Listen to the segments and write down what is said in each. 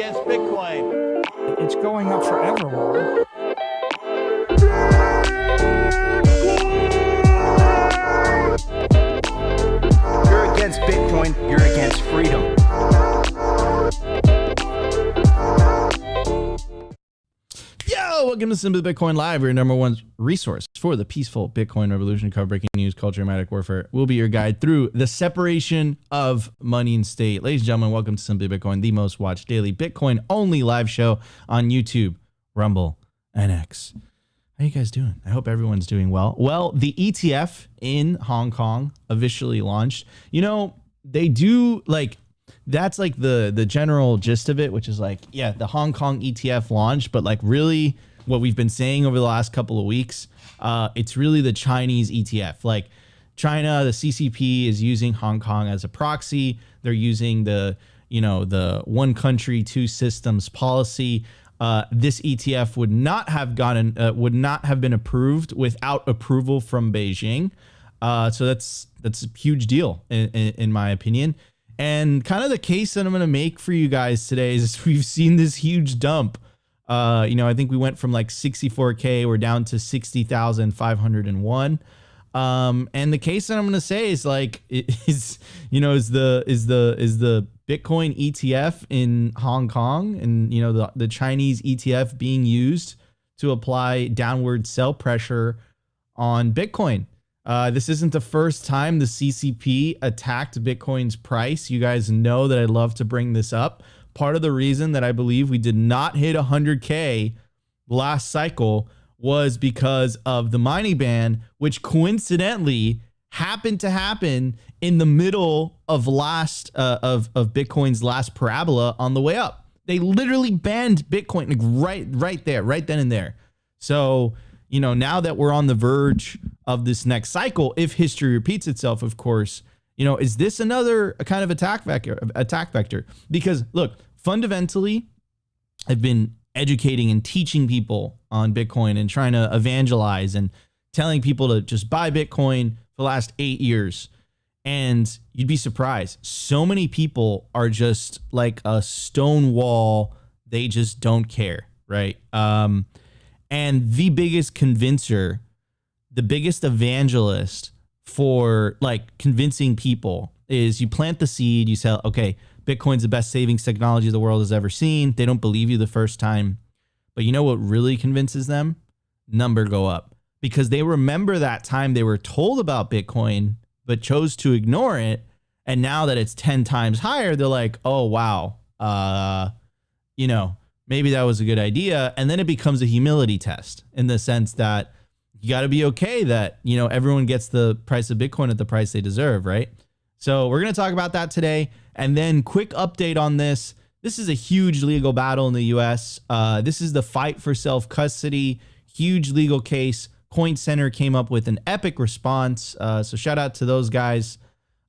against Bitcoin. It's going up forever. You're against Bitcoin, you're against freedom. Yo, welcome to Simply Bitcoin Live, your number one resource for the peaceful Bitcoin revolution. Cover breaking news, culture, and magic warfare. We'll be your guide through the separation of money and state. Ladies and gentlemen, welcome to Simply Bitcoin, the most watched daily Bitcoin only live show on YouTube, Rumble, and X. How you guys doing? I hope everyone's doing well. Well, the ETF in Hong Kong officially launched. You know, they do like, that's like the general gist of it, which is like, yeah, the Hong Kong ETF launched, but like really what we've been saying over the last couple of weeks, it's really the Chinese ETF. Like China, the CCP is using Hong Kong as a proxy. They're using the, you know, the one country, two systems policy. This ETF would not have been approved without approval from Beijing. So that's a huge deal in my opinion. And kind of the case that I'm going to make for you guys today is we've seen this huge dump. You know, I think we went from like 64K, we're down to 60,501. And the case that I'm going to say is like, is the Bitcoin ETF in Hong Kong and, you know, the Chinese ETF being used to apply downward sell pressure on Bitcoin. This isn't the first time the CCP attacked Bitcoin's price. You guys know that I love to bring this up. Part of the reason that I believe we did not hit 100K last cycle was because of the mining ban, which coincidentally happened to happen in the middle of of Bitcoin's last parabola on the way up. They literally banned Bitcoin like right there, right then and there. So, you know, now that we're on the verge of this next cycle, if history repeats itself, of course, you know, is this another kind of attack vector? Because look, fundamentally, I've been educating and teaching people on Bitcoin and trying to evangelize and telling people to just buy Bitcoin for the last 8 years. And you'd be surprised. So many people are just like a stone wall. They just don't care, right? And the biggest convincer, the biggest evangelist for like convincing people is you plant the seed, you say, okay, Bitcoin's the best savings technology the world has ever seen. They don't believe you the first time. But you know what really convinces them? Number go up. Because they remember that time they were told about Bitcoin, but chose to ignore it. And now that it's 10 times higher, they're like, oh, wow, you know, maybe that was a good idea. And then it becomes a humility test in the sense that you got to be okay that, you know, everyone gets the price of Bitcoin at the price they deserve, right? So we're going to talk about that today. And then quick update on this. This is a huge legal battle in the US. This is the fight for self-custody, huge legal case. Coin Center came up with an epic response. So shout out to those guys.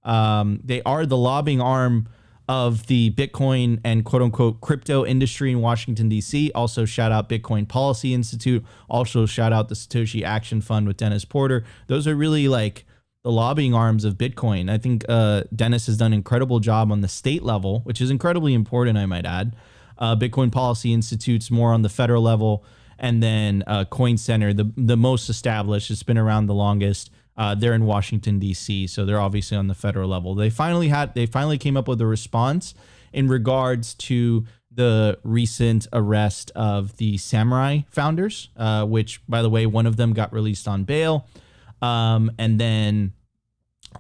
They are the lobbying arm of the Bitcoin and quote unquote crypto industry in Washington, D.C. Also shout out Bitcoin Policy Institute. Also shout out the Satoshi Action Fund with Dennis Porter. Those are really like the lobbying arms of Bitcoin. I think Dennis has done an incredible job on the state level, which is incredibly important, I might add. Bitcoin Policy Institute's more on the federal level. And then Coin Center, the most established, it's been around the longest. They're in Washington, D.C., so they're obviously on the federal level. They finally came up with a response in regards to the recent arrest of the Samurai founders, which, by the way, one of them got released on bail. And then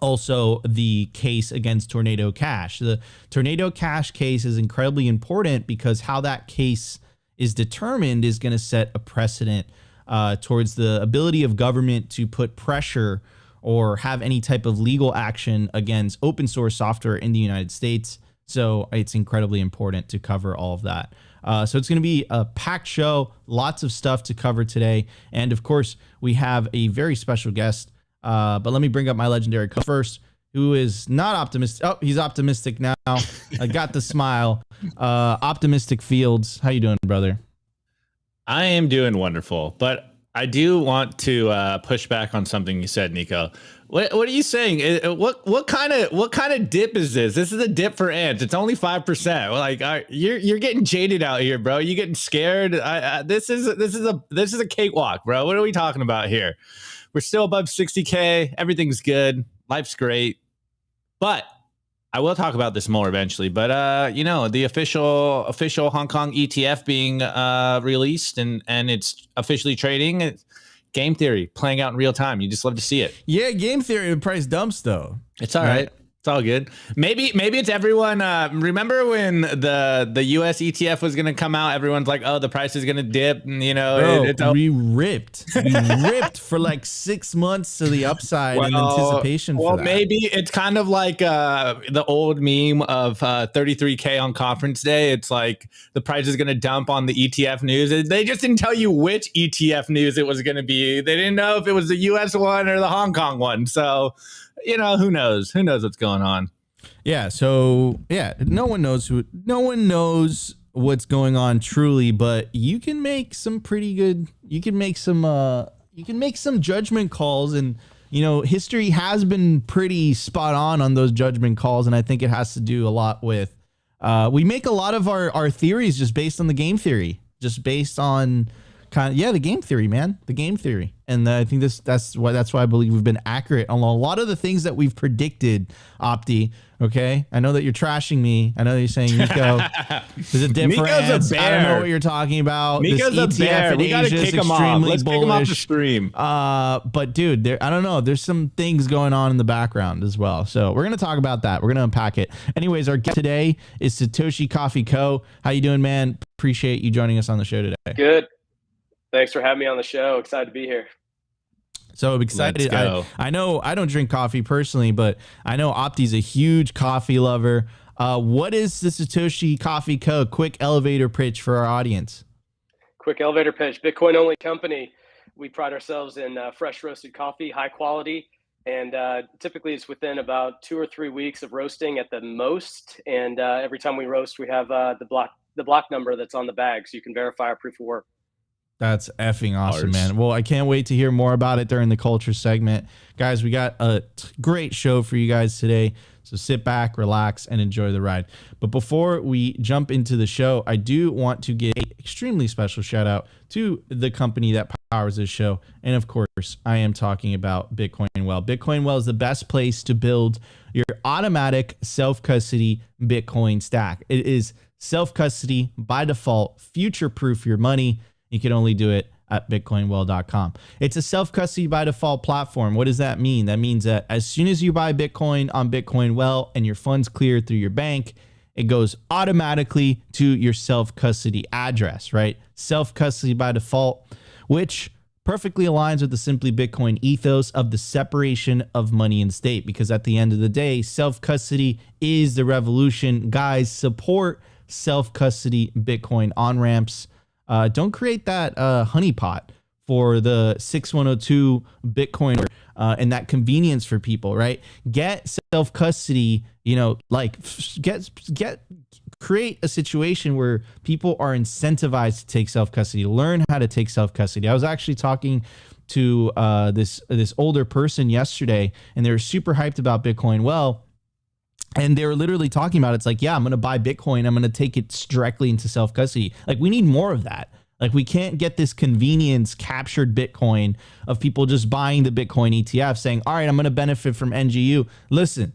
also the case against Tornado Cash. The Tornado Cash case is incredibly important because how that case is determined is going to set a precedent towards the ability of government to put pressure or have any type of legal action against open source software in the United States. So it's incredibly important to cover all of that. So it's going to be a packed show, lots of stuff to cover today. And of course, we have a very special guest. But let me bring up my legendary co first, who is not optimistic. Oh, he's optimistic now. I got the smile. Optimistic Fields. How you doing, brother? I am doing wonderful, but I do want to push back on something you said, Nico. What are you saying? What kind of dip is this? This is a dip for ants. It's only 5%. Like, you're getting jaded out here, bro. You getting scared? This is a cakewalk, bro. What are we talking about here? We're still above 60K. Everything's good. Life's great. But I will talk about this more eventually. But the official Hong Kong ETF being released and it's officially trading. It's game theory playing out in real time. You just love to see it. Yeah, game theory. The price dumps though. It's all right. It's all good. Maybe it's everyone. Remember when the US ETF was going to come out? Everyone's like, oh, the price is going to dip. And, Bro, we ripped for like 6 months to the upside in anticipation for that. Maybe it's kind of like the old meme of 33K on conference day. It's like the price is going to dump on the ETF news. They just didn't tell you which ETF news it was going to be. They didn't know if it was the US one or the Hong Kong one. So, who knows? Who knows what's going on? Yeah. So no one knows what's going on truly, but you can make some pretty good. You can make some judgment calls, and history has been pretty spot on those judgment calls, and I think it has to do a lot with we make a lot of our theories just based on the game theory, just based on the game theory, man, the game theory. And I think that's why I believe we've been accurate on a lot of the things that we've predicted, Opti. Okay, I know that you're trashing me. I know that you're saying Nico is a dip for ants. I don't know what you're talking about. Nico's this a bear. We gotta kick him off. Let's kick him off the stream. But dude, I don't know. There's some things going on in the background as well. So we're gonna talk about that. We're gonna unpack it. Anyways, our guest today is Satoshi Coffee Co. How you doing, man? Appreciate you joining us on the show today. Good. Thanks for having me on the show. Excited to be here. So excited. I know I don't drink coffee personally, but I know Opti's a huge coffee lover. What is the Satoshi Coffee Co? Quick elevator pitch for our audience. Quick elevator pitch. Bitcoin only company. We pride ourselves in fresh roasted coffee, high quality. And typically it's within about 2 or 3 weeks of roasting at the most. And every time we roast, we have the block number that's on the bag, so you can verify our proof of work. That's effing awesome, man. Well, I can't wait to hear more about it during the culture segment. Guys, we got a great show for you guys today. So sit back, relax, and enjoy the ride. But before we jump into the show, I do want to give an extremely special shout out to the company that powers this show. And of course, I am talking about Bitcoin Well. Bitcoin Well is the best place to build your automatic self-custody Bitcoin stack. It is self-custody by default, future-proof your money. You can only do it at bitcoinwell.com. It's a self-custody by default platform. What does that mean? That means that as soon as you buy Bitcoin on Bitcoin Well and your funds clear through your bank, it goes automatically to your self-custody address, right? Self-custody by default, which perfectly aligns with the Simply Bitcoin ethos of the separation of money and state, because at the end of the day, self-custody is the revolution. Guys, support self-custody Bitcoin on-ramps. Don't create that honeypot for the 6102 Bitcoin and that convenience for people, right? Get self-custody, create a situation where people are incentivized to take self-custody, learn how to take self-custody. I was actually talking to this older person yesterday, and they were super hyped about Bitcoin Well. And they were literally talking about, it's like, yeah, I'm going to buy Bitcoin. I'm going to take it directly into self-custody. Like, we need more of that. Like, we can't get this convenience captured Bitcoin of people just buying the Bitcoin ETF saying, all right, I'm going to benefit from NGU. Listen,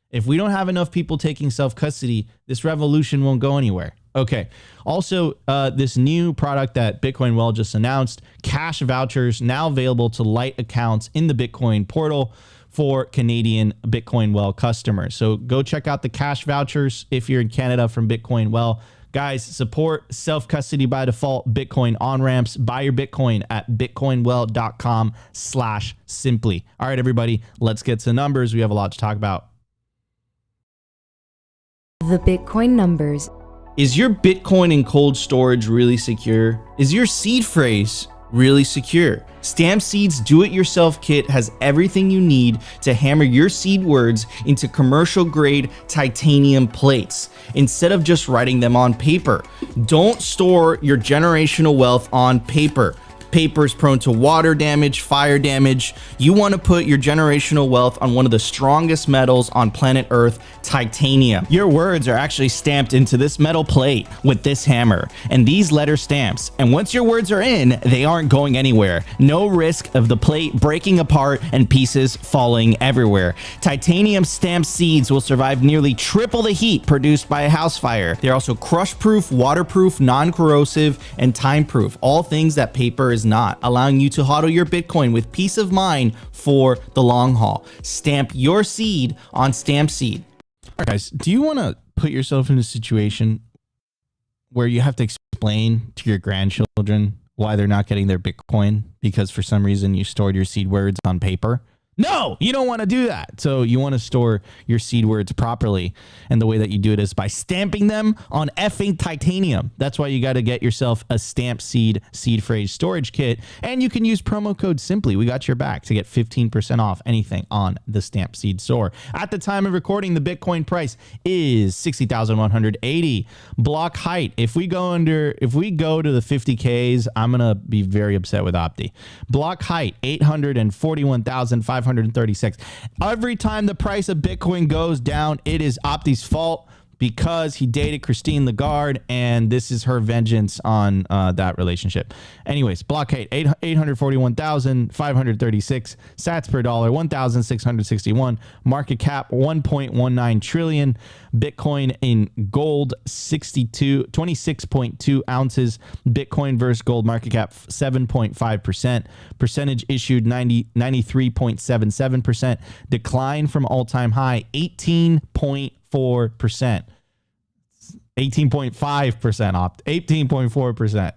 if we don't have enough people taking self-custody, this revolution won't go anywhere. Okay. Also, this new product that Bitcoin Well just announced, cash vouchers, now available to light accounts in the Bitcoin portal for Canadian Bitcoin Well customers. So go check out the cash vouchers if you're in Canada from Bitcoin Well. Guys, support self-custody by default Bitcoin on-ramps. Buy your Bitcoin at bitcoinwell.com/simply. All right, everybody, let's get to numbers. We have a lot to talk about. The Bitcoin numbers. Is your Bitcoin in cold storage really secure? Is your seed phrase really secure? Stamp Seed's do-it-yourself kit has everything you need to hammer your seed words into commercial-grade titanium plates instead of just writing them on paper. Don't store your generational wealth on paper. Paper is prone to water damage, fire damage. You want to put your generational wealth on one of the strongest metals on planet Earth, titanium. Your words are actually stamped into this metal plate with this hammer and these letter stamps. And once your words are in, they aren't going anywhere. No risk of the plate breaking apart and pieces falling everywhere. Titanium stamped seeds will survive nearly triple the heat produced by a house fire. They're also crush-proof, waterproof, non-corrosive, and time-proof. All things that paper is not, allowing you to hodl your Bitcoin with peace of mind for the long haul. Stamp your seed on Stampseed. All right, guys, do you want to put yourself in a situation where you have to explain to your grandchildren why they're not getting their Bitcoin because for some reason you stored your seed words on paper? No, you don't want to do that. So you want to store your seed words properly. And the way that you do it is by stamping them on effing titanium. That's why you got to get yourself a Stampseed seed phrase storage kit. And you can use promo code Simply. We got your back to get 15% off anything on the Stampseed store. At the time of recording, the Bitcoin price is 60,180. Block height. If we go to the 50Ks, I'm going to be very upset with Opti. Block height, 841,536. Every time the price of Bitcoin goes down, it is Opti's fault because he dated Christine Lagarde, and this is her vengeance on that relationship. Anyways, block height, 841,536 sats per dollar, 1,661. Market cap, 1.19 trillion. Bitcoin in gold, 26.2 ounces. Bitcoin versus gold market cap, 7.5%. Percentage issued, 93.77%. Decline from all-time high, 18.4%. 18.5% opt, 18.4%.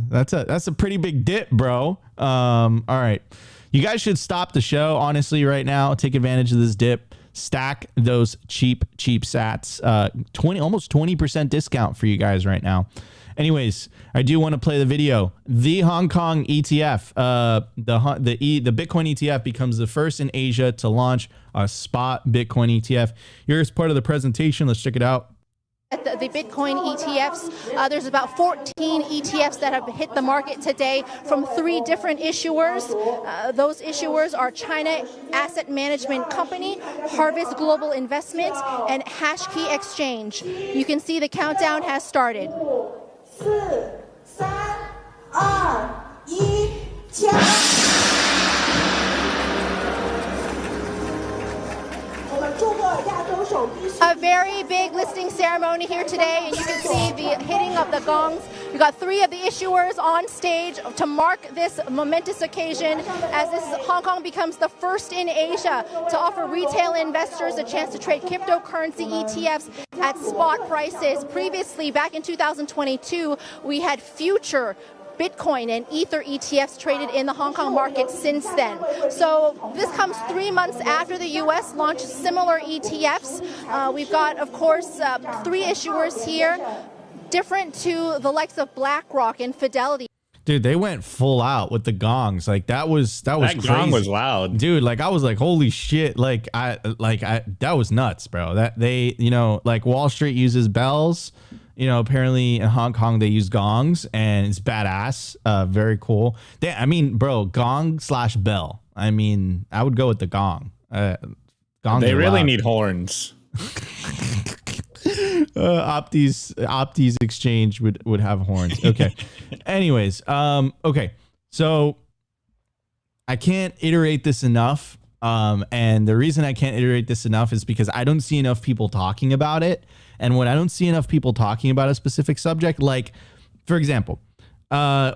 That's a pretty big dip, bro. All right. You guys should stop the show, honestly, right now. Take advantage of this dip. Stack those cheap sats. Almost 20% discount for you guys right now. Anyways, I do want to play the video. The Hong Kong ETF, the Bitcoin ETF becomes the first in Asia to launch a spot Bitcoin ETF. Here's part of the presentation. Let's check it out. The Bitcoin ETFs, there's about 14 ETFs that have hit the market today from 3 different issuers. Those issuers are China Asset Management Company, Harvest Global Investment, and Hashkey Exchange. You can see the countdown has started. 4, 3, 2, 1, A very big listing ceremony here today, and you can see the hitting of the gongs. We've got 3 of the issuers on stage to mark this momentous occasion as Hong Kong becomes the first in Asia to offer retail investors a chance to trade cryptocurrency ETFs at spot prices. Previously, back in 2022, we had future Bitcoin and Ether ETFs traded in the Hong Kong market since then. So this comes 3 months after the U.S. launched similar ETFs. We've got, of course, 3 issuers here, different to the likes of BlackRock and Fidelity. Dude, they went full out with the gongs. Like that was crazy. Gong was loud, dude. Like I was like, holy shit! Like I that was nuts, bro. That they, like Wall Street uses bells. Apparently in Hong Kong they use gongs, and it's badass. Very cool. Bro, gong/bell. I would go with the gong. Gongs. They really need horns. Opti's exchange would have horns. Okay. Anyways, okay. So I can't iterate this enough. And the reason I can't iterate this enough is because I don't see enough people talking about it. And when I don't see enough people talking about a specific subject, like, for example,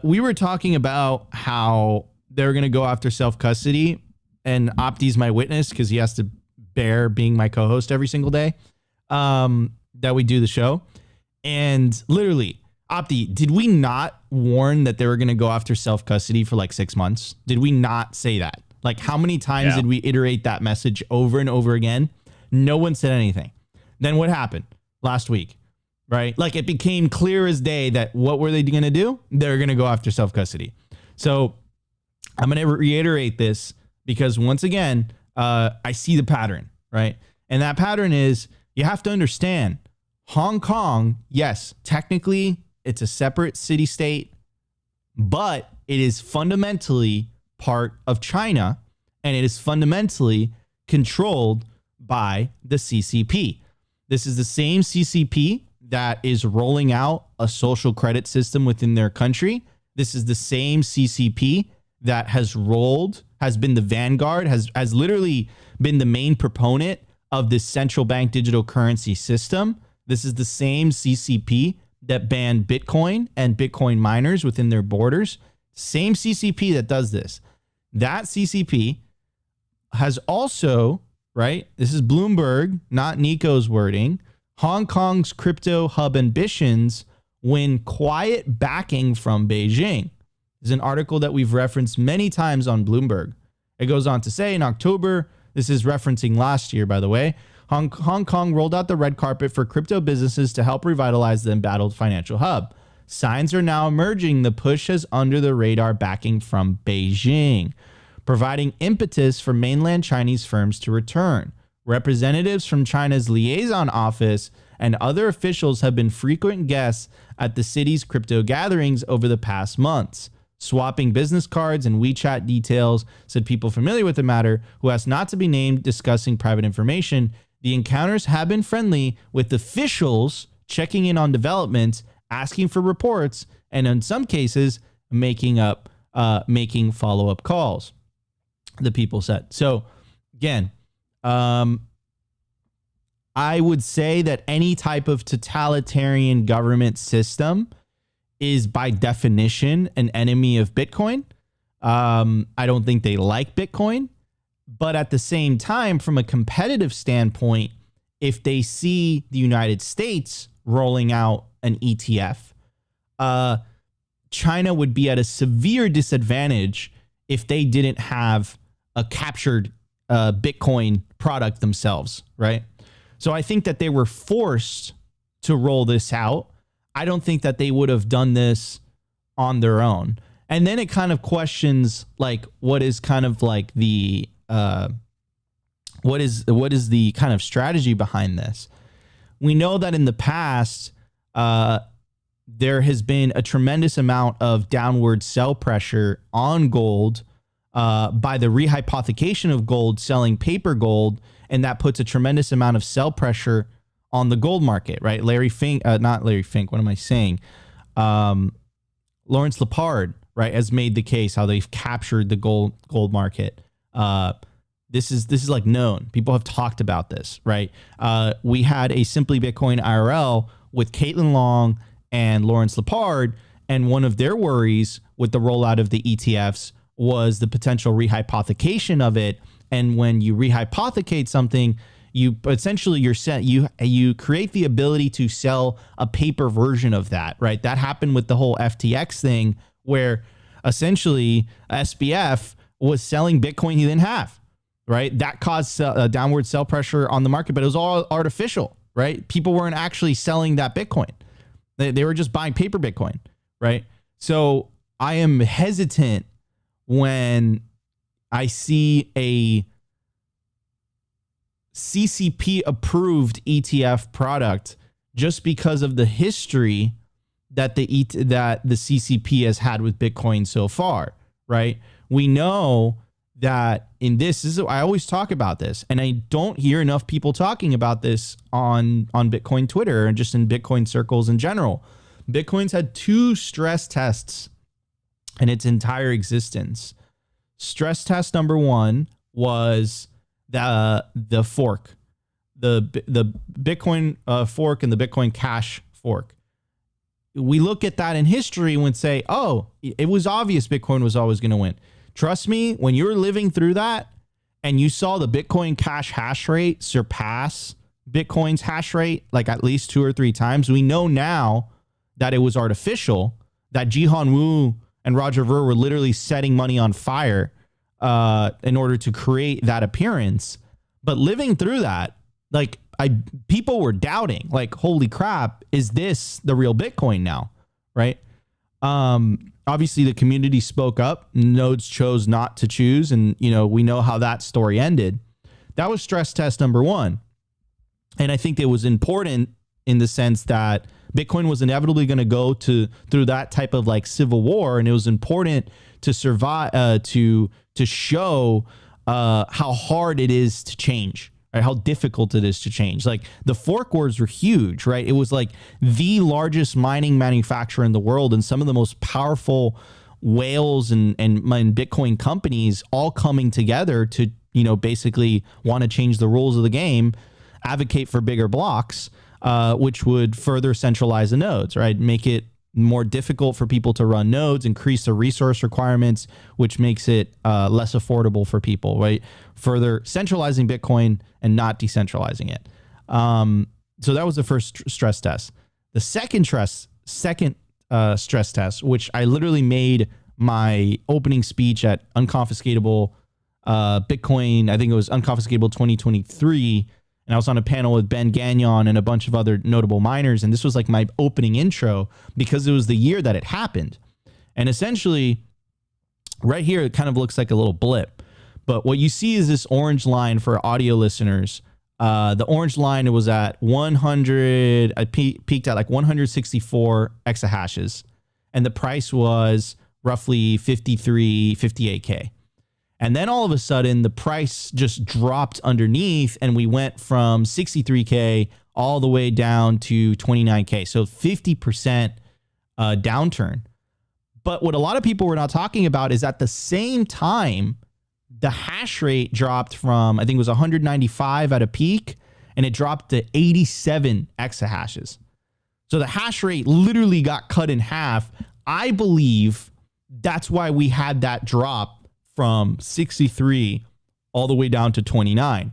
we were talking about how they're going to go after self-custody, and Opti's my witness because he has to bear being my co-host every single day that we do the show. And literally, Opti, did we not warn that they were going to go after self-custody for like 6 months? Did we not say that? Like, how many times did we iterate that message over and over again? No one said anything. Then what happened last week, right? Like, it became clear as day that what were they going to do? They're going to go after self-custody. So I'm going to reiterate this because once again, I see the pattern, right? And that pattern is you have to understand Hong Kong, yes, technically it's a separate city state, but it is fundamentally part of China, and it is fundamentally controlled by the CCP. This is the same CCP that is rolling out a social credit system within their country. This is the same CCP that has been the vanguard, has literally been the main proponent of this central bank digital currency system. This is the same CCP that banned Bitcoin and Bitcoin miners within their borders. Same CCP that does this. That CCP has also, right? This is Bloomberg, not Nico's wording. Hong Kong's crypto hub ambitions win quiet backing from Beijing. This is an article that we've referenced many times on Bloomberg. It goes on to say in October, this is referencing last year, by the way, Hong Kong rolled out the red carpet for crypto businesses to help revitalize the embattled financial hub. Signs are now emerging. The push has under the radar backing from Beijing, providing impetus for mainland Chinese firms to return. Representatives from China's liaison office and other officials have been frequent guests at the city's crypto gatherings over the past months, swapping business cards and WeChat details, said people familiar with the matter who asked not to be named, discussing private information. The encounters have been friendly, with officials checking in on developments, asking for reports, and in some cases, making follow-up calls, the people said. So again, I would say that any type of totalitarian government system is by definition an enemy of Bitcoin. I don't think they like Bitcoin, but at the same time, from a competitive standpoint, if they see the United States rolling out an ETF, China would be at a severe disadvantage if they didn't have a captured Bitcoin product themselves, right? So I think that they were forced to roll this out. I don't think that they would have done this on their own. And then it kind of questions like what is kind of like the what is the kind of strategy behind this? We know that in the past there has been a tremendous amount of downward sell pressure on gold by the rehypothecation of gold, selling paper gold, and that puts a tremendous amount of sell pressure on the gold market, right? Not Larry Fink, what am I saying? Lawrence Lepard, right, has made the case how they've captured the gold market. This is like known. People have talked about this, right? We had a Simply Bitcoin IRL with Caitlin Long and Lawrence Lepard, and one of their worries with the rollout of the ETFs was the potential rehypothecation of it. And when you rehypothecate something, you essentially you create the ability to sell a paper version of that, right? That happened with the whole FTX thing, where essentially SBF was selling Bitcoin he didn't have, right? That caused downward sell pressure on the market, but it was all artificial, right? People weren't actually selling that Bitcoin. They were just buying paper Bitcoin, right? So I am hesitant when I see a CCP approved ETF product just because of the history that the CCP has had with Bitcoin so far, right? We know that I always talk about this, and I don't hear enough people talking about this on Bitcoin Twitter and just in Bitcoin circles in general. Bitcoin's had 2 stress tests in its entire existence. Stress test number 1 was the fork, the Bitcoin fork and the Bitcoin Cash fork. We look at that in history and would say, oh, it was obvious Bitcoin was always going to win. Trust me, when you're living through that and you saw the Bitcoin Cash hash rate surpass Bitcoin's hash rate like at least 2 or 3 times, we know now that it was artificial, that Jihan Wu and Roger Ver were literally setting money on fire in order to create that appearance. But living through that, like people were doubting, like, holy crap, is this the real Bitcoin now? Right. Obviously the community spoke up, nodes chose not to choose. And, we know how that story ended. That was stress test number 1. And I think it was important in the sense that Bitcoin was inevitably going to go through that type of like civil war, and it was important to survive, to show how hard it is to change, right? How difficult it is to change. Like the fork wars were huge, right? It was like the largest mining manufacturer in the world, and some of the most powerful whales and Bitcoin companies all coming together to, you know, basically want to change the rules of the game, advocate for bigger blocks, which would further centralize the nodes, right? Make it more difficult for people to run nodes, increase the resource requirements, which makes it less affordable for people, right? Further centralizing Bitcoin and not decentralizing it. So that was the first stress test. The second stress test, which I literally made my opening speech at Unconfiscatable Bitcoin, I think it was Unconfiscatable 2023, and I was on a panel with Ben Gagnon and a bunch of other notable miners, and this was like my opening intro because it was the year that it happened. And essentially, right here, it kind of looks like a little blip, but what you see is this orange line for audio listeners. The orange line, it was at 100, I peaked at like 164 exahashes, and the price was roughly 58K. And then all of a sudden, the price just dropped underneath, and we went from 63K all the way down to 29K. So 50% downturn. But what a lot of people were not talking about is at the same time, the hash rate dropped from, I think it was 195 at a peak, and it dropped to 87 exahashes. So the hash rate literally got cut in half. I believe that's why we had that drop from 63 all the way down to 29.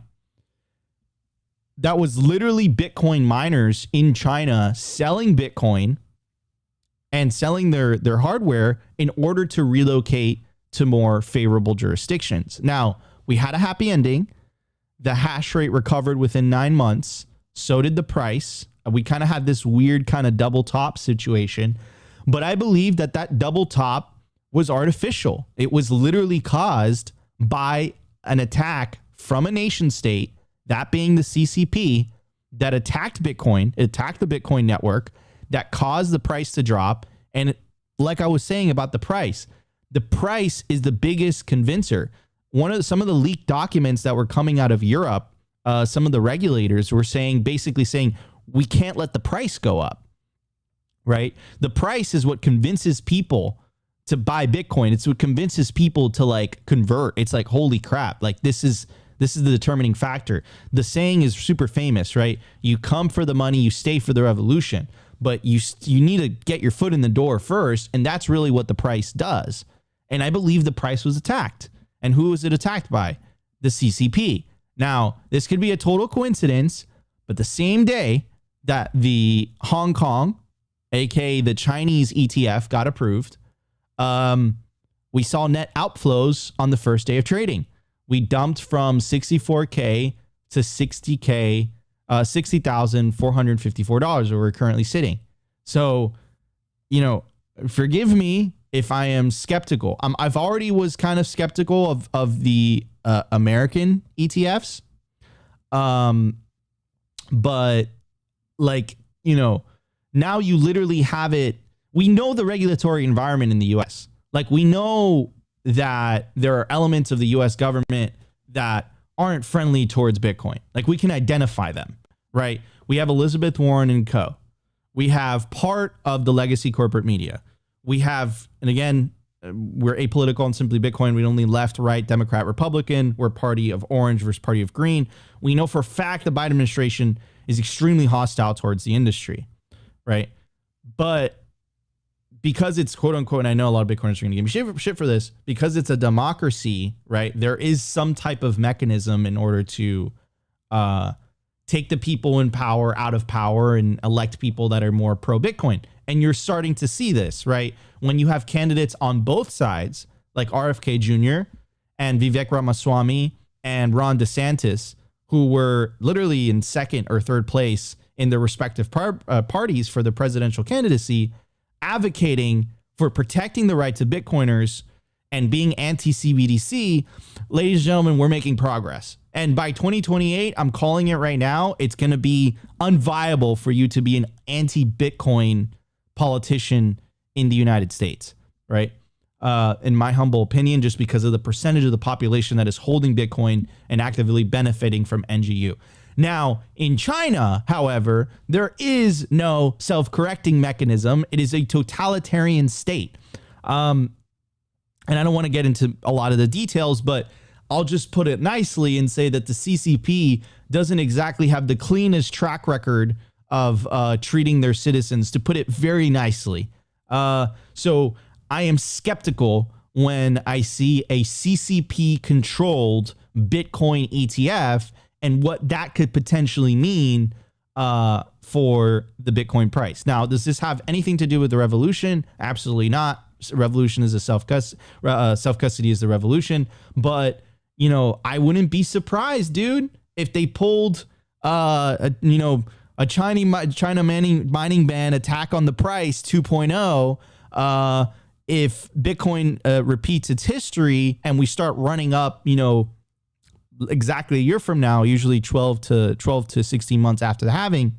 That was literally Bitcoin miners in China selling Bitcoin and selling their hardware in order to relocate to more favorable jurisdictions. Now, we had a happy ending. The hash rate recovered within 9 months. So did the price. We kind of had this weird kind of double top situation. But I believe that double top was artificial. It was literally caused by an attack from a nation state, that being the CCP, that attacked Bitcoin, attacked the Bitcoin network, that caused the price to drop. And like I was saying about the price is the biggest convincer. Some of the leaked documents that were coming out of Europe, some of the regulators were basically saying, we can't let the price go up, right? The price is what convinces people to buy Bitcoin. It's what convinces people to like convert. It's like, holy crap. Like this is the determining factor. The saying is super famous, right? You come for the money, you stay for the revolution, but you need to get your foot in the door first. And that's really what the price does. And I believe the price was attacked. And who was it attacked by? The CCP. Now, this could be a total coincidence, but the same day that the Hong Kong, aka the Chinese ETF, got approved, we saw net outflows on the first day of trading. We dumped from 64K to 60K, $60,454 where we're currently sitting. So, you know, forgive me if I am skeptical. I've already was kind of skeptical of the American ETFs. But like, you know, now you literally have it. We know the regulatory environment in the US. Like we know that there are elements of the US government that aren't friendly towards Bitcoin. Like we can identify them, right? We have Elizabeth Warren and co. We have part of the legacy corporate media. We have, and again, we're apolitical on Simply Bitcoin. We only left, right, Democrat, Republican. We're party of orange versus party of green. We know for a fact the Biden administration is extremely hostile towards the industry, right? But because it's quote unquote, and I know a lot of Bitcoiners are going to give me shit for this, because it's a democracy, right? There is some type of mechanism in order to take the people in power out of power and elect people that are more pro Bitcoin. And you're starting to see this, right? When you have candidates on both sides, like RFK Jr. and Vivek Ramaswamy and Ron DeSantis, who were literally in second or third place in their respective parties for the presidential candidacy, advocating for protecting the rights of Bitcoiners and being anti-CBDC, ladies and gentlemen, we're making progress. And by 2028, I'm calling it right now, it's going to be unviable for you to be an anti-Bitcoin politician in the United States, right? In my humble opinion, just because of the percentage of the population that is holding Bitcoin and actively benefiting from NGU. Now, in China, however, there is no self-correcting mechanism. It is a totalitarian state. And I don't want to get into a lot of the details, but I'll just put it nicely and say that the CCP doesn't exactly have the cleanest track record of treating their citizens, to put it very nicely. So I am skeptical when I see a CCP-controlled Bitcoin ETF and what that could potentially mean for the Bitcoin price. Now, does this have anything to do with the revolution? Absolutely not. Revolution is a self-custody is the revolution. But, you know, I wouldn't be surprised, dude, if they pulled, a China mining ban attack on the price 2.0, if Bitcoin repeats its history and we start running up, you know, exactly a year from now, usually 12 to 16 months after the halving,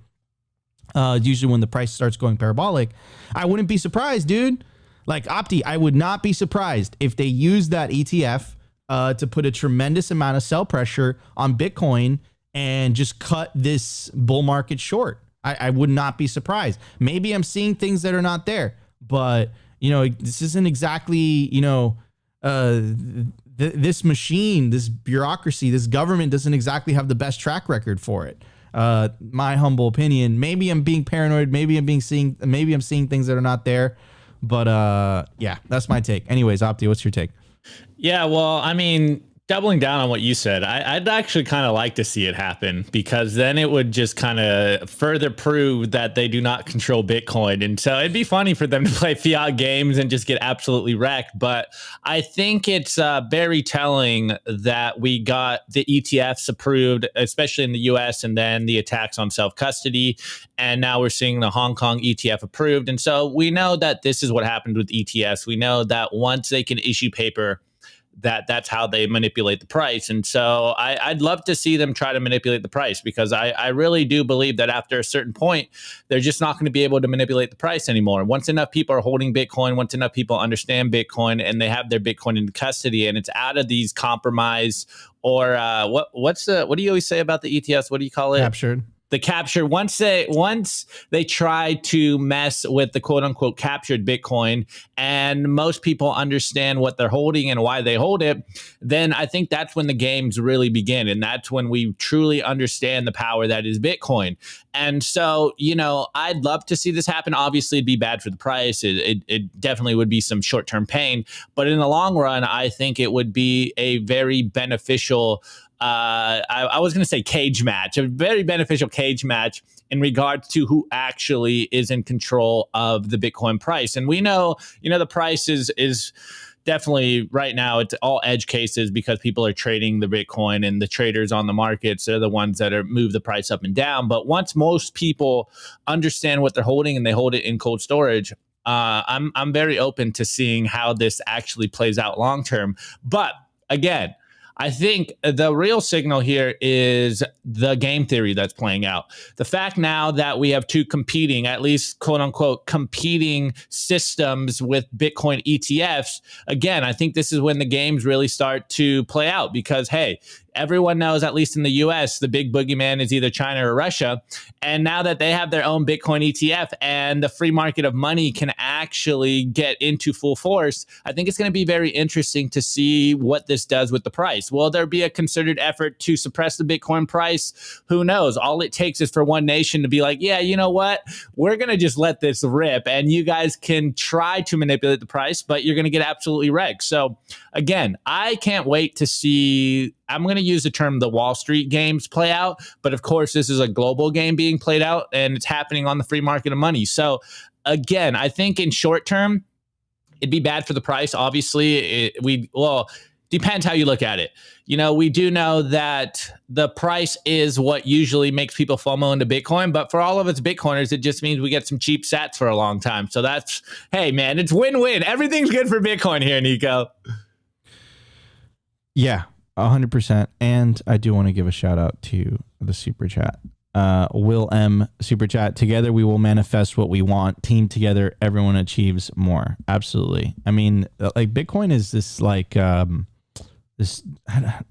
usually when the price starts going parabolic, I wouldn't be surprised, dude. Like Opti, I would not be surprised if they use that ETF to put a tremendous amount of sell pressure on Bitcoin and just cut this bull market short. I would not be surprised. Maybe I'm seeing things that are not there, but you know, this isn't exactly, you know, this machine, this bureaucracy, this government doesn't exactly have the best track record for it. My humble opinion. Maybe I'm being paranoid. Maybe I'm seeing things that are not there. But yeah, that's my take. Anyways, Opti, what's your take? Yeah, well, I mean, doubling down on what you said, I'd actually kind of like to see it happen, because then it would just kind of further prove that they do not control Bitcoin. And so it'd be funny for them to play fiat games and just get absolutely wrecked. But I think it's very telling that we got the ETFs approved, especially in the US, and then the attacks on self-custody. And now we're seeing the Hong Kong ETF approved. And so we know that this is what happened with ETFs. We know that once they can issue paper, that's how they manipulate the price. And so I'd love to see them try to manipulate the price, because I really do believe that after a certain point, they're just not going to be able to manipulate the price anymore. Once enough people are holding Bitcoin, once enough people understand Bitcoin and they have their Bitcoin in custody and it's out of these compromise or what do you always say about the ETFs? What do you call it? Captured. The capture, once they try to mess with the quote unquote captured Bitcoin and most people understand what they're holding and why they hold it, then I think that's when the games really begin. And that's when we truly understand the power that is Bitcoin. And so, you know, I'd love to see this happen. Obviously, it'd be bad for the price. It definitely would be some short-term pain. But in the long run, I think it would be a very beneficial I was going to say cage match, a very beneficial cage match in regards to who actually is in control of the Bitcoin price. And we know, you know, the price is definitely right now, it's all edge cases because people are trading the Bitcoin and the traders on the markets are the ones that move the price up and down. But once most people understand what they're holding and they hold it in cold storage, I'm very open to seeing how this actually plays out long term. But again, I think the real signal here is the game theory that's playing out. The fact now that we have two competing, at least quote unquote, competing systems with Bitcoin ETFs, again, I think this is when the games really start to play out because, hey, everyone knows, at least in the US, the big boogeyman is either China or Russia. And now that they have their own Bitcoin ETF and the free market of money can actually get into full force, I think it's going to be very interesting to see what this does with the price. Will there be a concerted effort to suppress the Bitcoin price? Who knows? All it takes is for one nation to be like, yeah, you know what? We're going to just let this rip and you guys can try to manipulate the price, but you're going to get absolutely wrecked. So again, I can't wait to see. I'm going to use the term the Wall Street games play out, but of course, this is a global game being played out and it's happening on the free market of money. So again, I think in short term, it'd be bad for the price. Obviously, depends how you look at it. You know, we do know that the price is what usually makes people FOMO into Bitcoin, but for all of us Bitcoiners, it just means we get some cheap sats for a long time. So that's, hey man, it's win-win. Everything's good for Bitcoin here, Nico. Yeah, 100%. And I do want to give a shout out to the super chat. Will M super chat. Together we will manifest what we want. Team together, everyone achieves more. Absolutely. I mean, like Bitcoin is this like this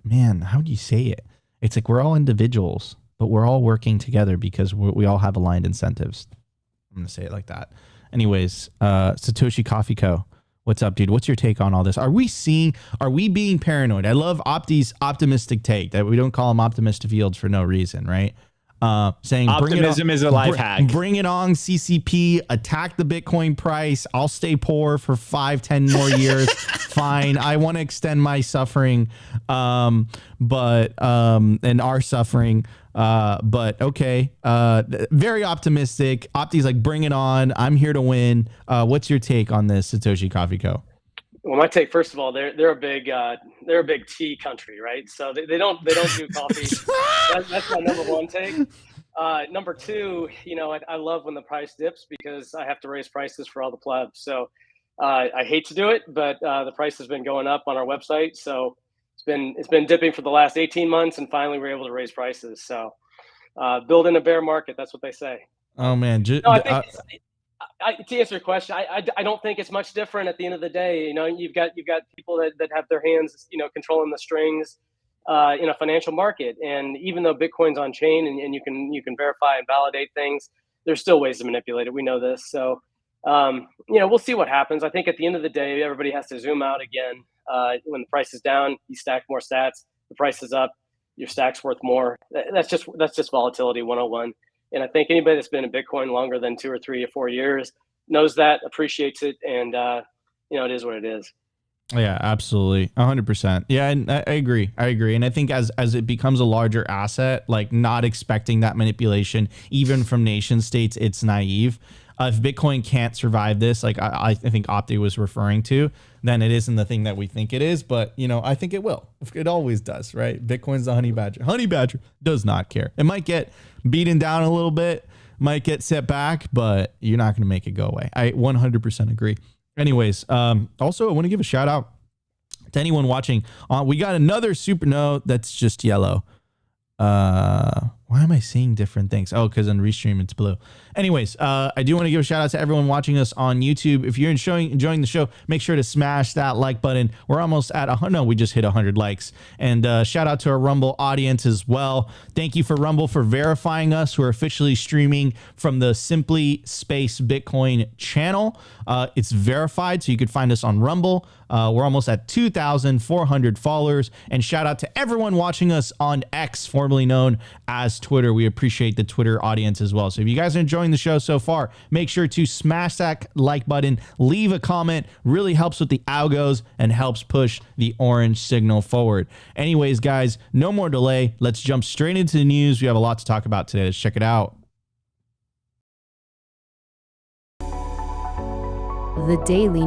man. How do you say it? It's like we're all individuals, but we're all working together because we all have aligned incentives. I'm gonna say it like that. Anyways, Satoshi Coffee Co. What's up, dude? What's your take on all this? Are we being paranoid? I love Opti's optimistic take that we don't call him optimistic fields for no reason, right? Saying Optimism is a life hack. Bring it on, CCP, attack the Bitcoin price. I'll stay poor for 5-10 more years. Fine. I want to extend my suffering, but and our suffering. But okay. Very optimistic. Opti's like, bring it on. I'm here to win. What's your take on this, Satoshi Coffee Co.? Well, my take, first of all, they're a big tea country, right? So they don't do coffee. That's my number one take. Number two, I love when the price dips because I have to raise prices for all the plebs. So I hate to do it, but the price has been going up on our website. So it's been dipping for the last 18 months, and finally we're able to raise prices. So build in a bear market. That's what they say. Oh man, to answer your question, I don't think it's much different at the end of the day. You've got people that have their hands, controlling the strings in a financial market. And even though Bitcoin's on chain and you can verify and validate things, there's still ways to manipulate it. We know this. So, we'll see what happens. I think at the end of the day, everybody has to zoom out again. When the price is down, you stack more stats. The price is up, your stack's worth more. That's just volatility 101. And I think anybody that's been in Bitcoin longer than 2 or 3 or 4 years knows that, appreciates it, and it is what it is. Yeah, absolutely. 100%. Yeah, and I agree. And I think as it becomes a larger asset, like not expecting that manipulation, even from nation states, it's naive. If Bitcoin can't survive this, like I think Opti was referring to, then it isn't the thing that we think it is. But, I think it will. It always does, right? Bitcoin's the honey badger. Honey badger does not care. It might get beaten down a little bit, might get set back, but you're not going to make it go away. I 100% agree. Anyways, also I want to give a shout out to anyone watching. We got another super note that's just yellow. Why am I seeing different things? Oh, because on Restream it's blue. Anyways, I do want to give a shout out to everyone watching us on YouTube. If you're enjoying the show, make sure to smash that like button. We're almost at 100. No, we just hit 100 likes. And shout out to our Rumble audience as well. Thank you for Rumble for verifying us. We're officially streaming from the Simply Space Bitcoin channel. It's verified, so you could find us on Rumble. We're almost at 2,400 followers. And shout out to everyone watching us on X, formerly known as Twitter. We appreciate the Twitter audience as well. So if you guys are enjoying the show so far, make sure to smash that like button, leave a comment. Really helps with the algos and helps push the orange signal forward. Anyways, guys, no more delay. Let's jump straight into the news. We have a lot to talk about today. Let's check it out. The Daily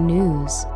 News.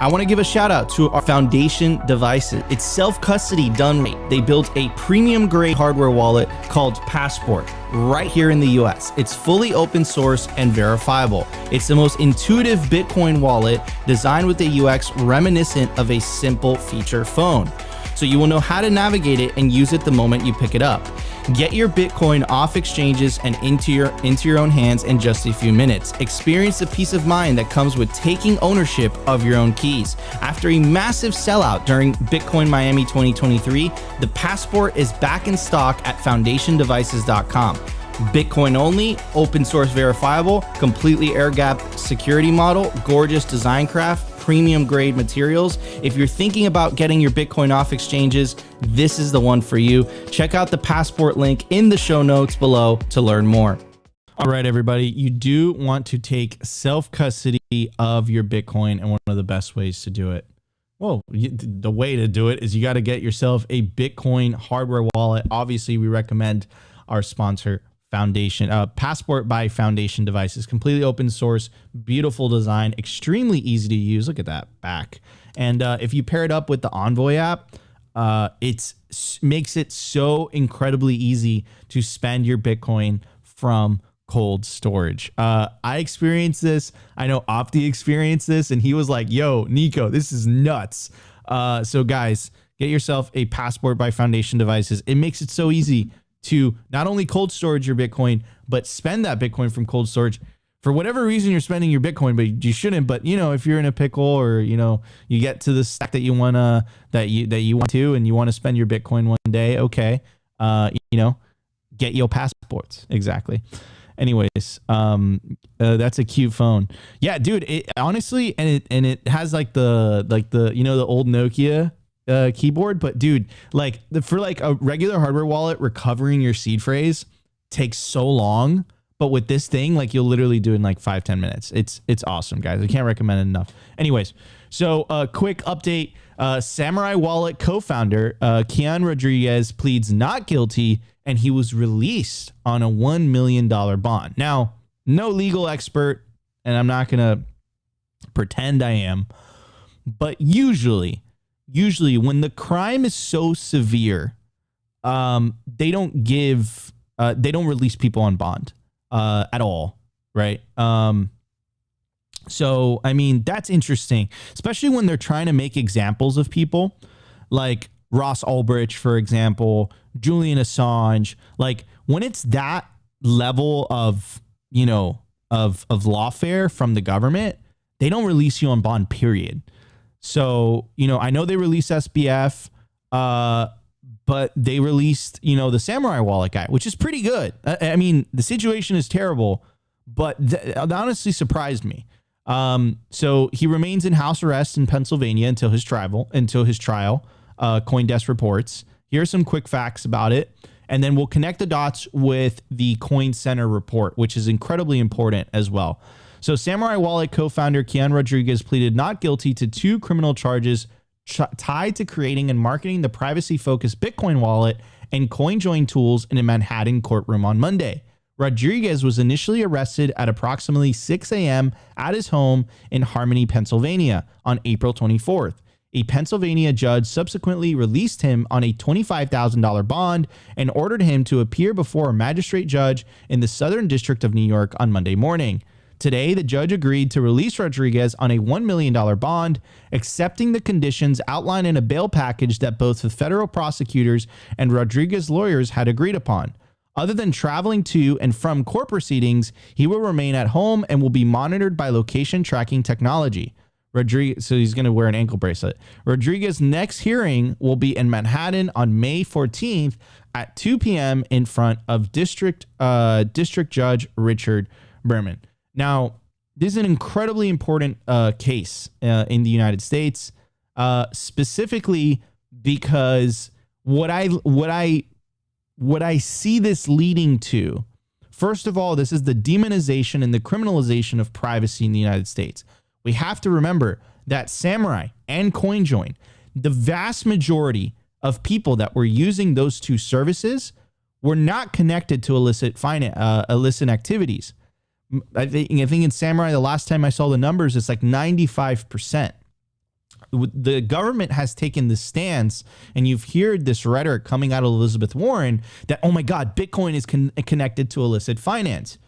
I want to give a shout out to our Foundation devices. It's self-custody done right. They built a premium grade hardware wallet called Passport right here in the US. It's fully open source and verifiable. It's the most intuitive Bitcoin wallet designed with a UX reminiscent of a simple feature phone. So you will know how to navigate it and use it the moment you pick it up. Get your Bitcoin off exchanges and into your own hands in just a few minutes. Experience the peace of mind that comes with taking ownership of your own keys. After a massive sellout during Bitcoin Miami 2023, the Passport is back in stock at foundationdevices.com. Bitcoin only, open source verifiable, completely air-gapped security model, gorgeous design craft, premium grade materials. If you're thinking about getting your Bitcoin off exchanges, this is the one for you. Check out the Passport link in the show notes below to learn more. All right, everybody, you do want to take self-custody of your Bitcoin, and one of the best ways to do it, well, the way to do it is you got to get yourself a Bitcoin hardware wallet. Obviously, we recommend our sponsor, Foundation, Passport by Foundation Devices, completely open source, beautiful design, extremely easy to use. Look at that back. And if you pair it up with the Envoy app, it makes it so incredibly easy to spend your Bitcoin from cold storage. I experienced this. I know Opti experienced this, and he was like, yo, Nico, this is nuts. So guys, get yourself a Passport by Foundation Devices. It makes it so easy to not only cold storage your Bitcoin, but spend that Bitcoin from cold storage. For whatever reason you're spending your Bitcoin, but you shouldn't. But if you're in a pickle, or you get to the stack that you want to, and you want to spend your Bitcoin one day, okay, get your passports. Exactly. Anyways, that's a cute phone. Yeah, dude. It honestly, and it has like the the old Nokia keyboard, but dude, for a regular hardware wallet, recovering your seed phrase takes so long. But with this thing, you'll literally do it in 5-10 minutes. It's awesome, guys. I can't recommend it enough. Anyways, so quick update. Samurai Wallet co-founder Kian Rodriguez pleads not guilty, and he was released on a $1 million bond. Now, no legal expert, and I'm not going to pretend I am, but usually when the crime is so severe, they don't release people on bond. At all, right? So I mean, that's interesting, especially when they're trying to make examples of people like Ross Ulbricht, for example, Julian Assange. When it's that level of lawfare from the government, they don't release you on bond, period. So I know they release SBF, but they released, the Samurai Wallet guy, which is pretty good. I mean, the situation is terrible, but that honestly surprised me. So he remains in house arrest in Pennsylvania until his trial. CoinDesk reports. Here are some quick facts about it, and then we'll connect the dots with the Coin Center report, which is incredibly important as well. So Samurai Wallet co-founder Kian Rodriguez pleaded not guilty to 2 criminal charges tied to creating and marketing the privacy-focused Bitcoin wallet and CoinJoin tools in a Manhattan courtroom on Monday. Rodriguez was initially arrested at approximately 6 a.m. at his home in Harmony, Pennsylvania on April 24th. A Pennsylvania judge subsequently released him on a $25,000 bond and ordered him to appear before a magistrate judge in the Southern District of New York on Monday morning. Today, the judge agreed to release Rodriguez on a $1 million bond, accepting the conditions outlined in a bail package that both the federal prosecutors and Rodriguez lawyers had agreed upon. Other than traveling to and from court proceedings, he will remain at home and will be monitored by location tracking technology. So he's going to wear an ankle bracelet. Rodriguez's next hearing will be in Manhattan on May 14th at 2 p.m. in front of District Judge Richard Berman. Now, this is an incredibly important case in the United States, specifically because what I see this leading to, first of all, this is the demonization and the criminalization of privacy in the United States. We have to remember that Samurai and CoinJoin, the vast majority of people that were using those two services were not connected to illicit activities. I think in Samurai, the last time I saw the numbers, it's 95%. The government has taken the stance, and you've heard this rhetoric coming out of Elizabeth Warren that, oh my God, Bitcoin is connected to illicit finance.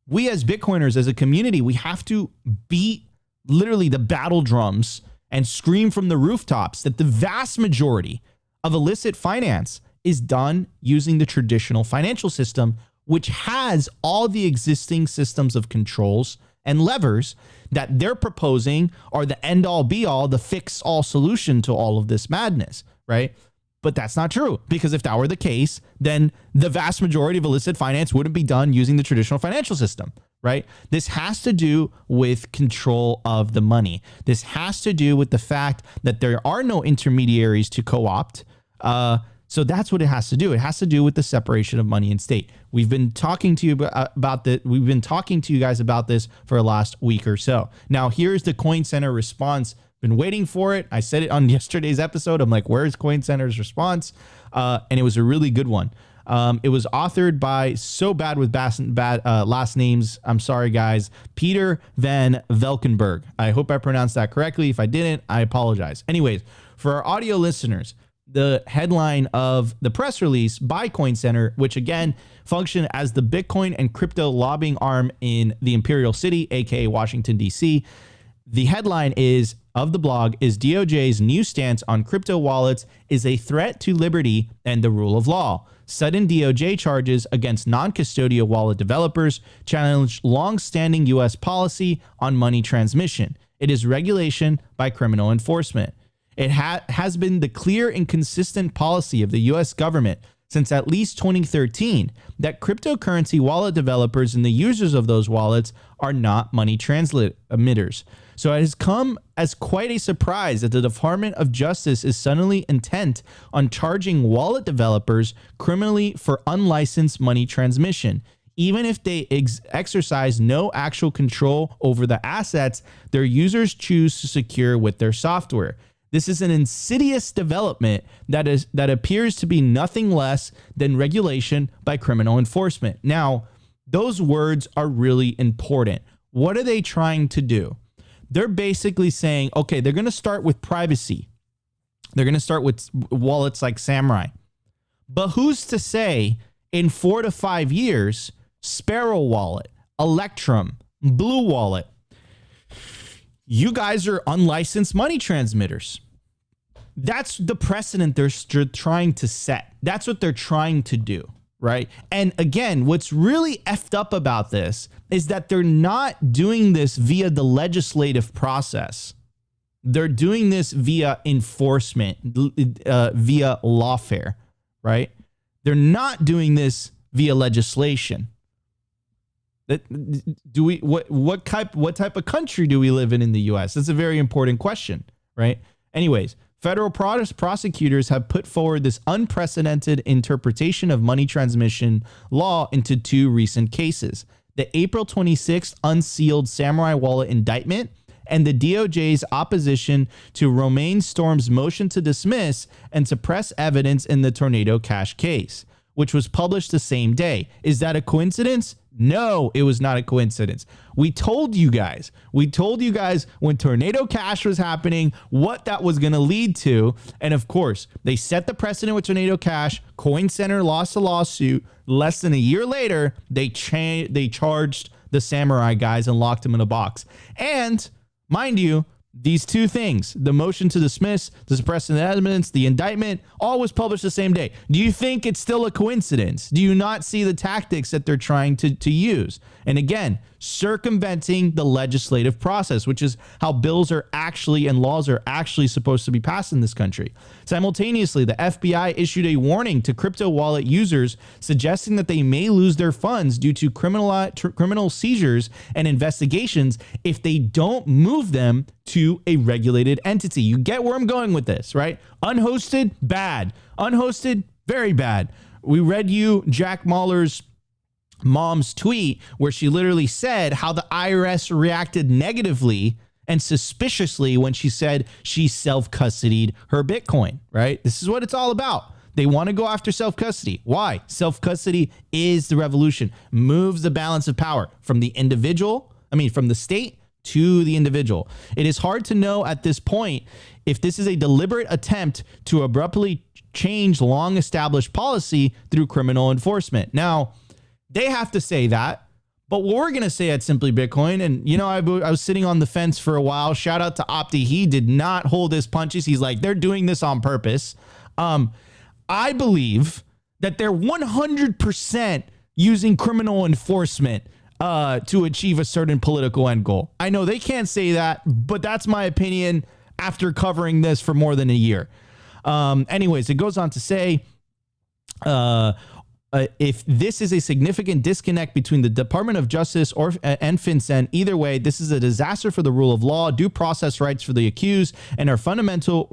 We as Bitcoiners, as a community, we have to beat literally the battle drums and scream from the rooftops that the vast majority of illicit finance is done using the traditional financial system, which has all the existing systems of controls and levers that they're proposing are the end all be all, the fix all solution to all of this madness, right? But that's not true, because if that were the case, then the vast majority of illicit finance wouldn't be done using the traditional financial system, right? This has to do with control of the money. This has to do with the fact that there are no intermediaries to co-opt. So that's what it has to do. It has to do with the separation of money and state. We've been talking to you about that. We've been talking to you guys about this for the last week or so. Now, here's the Coin Center response. Been waiting for it. I said it on yesterday's episode. I'm like, where's Coin Center's response? And it was a really good one. It was authored by, so bad with bad last names, I'm sorry, guys, Peter Van Velkenberg. I hope I pronounced that correctly. If I didn't, I apologize. Anyways, for our audio listeners, the headline of the press release by Coin Center, which again function as the Bitcoin and crypto lobbying arm in the Imperial City, aka Washington, D.C., The headline is of the blog is DOJ's new stance on crypto wallets is a threat to liberty and the rule of law. Sudden DOJ charges against non-custodial wallet developers challenge long-standing U.S. policy on money transmission. It is regulation by criminal enforcement. It has been the clear and consistent policy of the U.S. government since at least 2013 that cryptocurrency wallet developers and the users of those wallets are not money transmitters. So it has come as quite a surprise that the Department of Justice is suddenly intent on charging wallet developers criminally for unlicensed money transmission. Even if they exercise no actual control over the assets their users choose to secure with their software. This is an insidious development that appears to be nothing less than regulation by criminal enforcement. Now, those words are really important. What are they trying to do? They're basically saying, okay, they're going to start with privacy. They're going to start with wallets like Samurai. But who's to say in 4 to 5 years, Sparrow Wallet, Electrum, Blue Wallet, you guys are unlicensed money transmitters. That's the precedent they're trying to set. That's what they're trying to do, right? And again, what's really effed up about this is that they're not doing this via the legislative process. They're doing this via enforcement, via lawfare, right? They're not doing this via legislation. What type of country do we live in the US? That's a very important question, right? Anyways, federal prosecutors have put forward this unprecedented interpretation of money transmission law into 2 recent cases. The April 26th unsealed Samurai Wallet indictment and the DOJ's opposition to Romaine Storm's motion to dismiss and suppress evidence in the Tornado Cash case, which was published the same day. Is that a coincidence? No, it was not a coincidence. We told you guys when Tornado Cash was happening, what that was going to lead to. And of course, they set the precedent with Tornado Cash. Coin Center lost a lawsuit. Less than a year later, they charged the Samurai guys and locked them in a box. And mind you, these 2 things, the motion to dismiss, the suppressing the evidence, the indictment, all was published the same day. Do you think it's still a coincidence? Do you not see the tactics that they're trying to use? And again, circumventing the legislative process, which is how bills are actually and laws are actually supposed to be passed in this country. Simultaneously, the FBI issued a warning to crypto wallet users suggesting that they may lose their funds due to criminal seizures and investigations if they don't move them to a regulated entity. You get where I'm going with this, right? Unhosted, bad. Unhosted, very bad. We read you Jack Mahler's mom's tweet where she literally said how the IRS reacted negatively and suspiciously when she said she self-custodied her Bitcoin, right? This is what it's all about. They want to go after self-custody. Why? Self-custody is the revolution, moves the balance of power from the state to the individual. It is hard to know at this point if this is a deliberate attempt to abruptly change long-established policy through criminal enforcement. Now, they have to say that, but what we're going to say at Simply Bitcoin, and I was sitting on the fence for a while. Shout out to Opti. He did not hold his punches. He's like, they're doing this on purpose. I believe that they're 100% using criminal enforcement to achieve a certain political end goal. I know they can't say that, but that's my opinion after covering this for more than a year. Anyways, it goes on to say, if this is a significant disconnect between the Department of Justice and FinCEN, either way, this is a disaster for the rule of law, due process rights for the accused, and our fundamental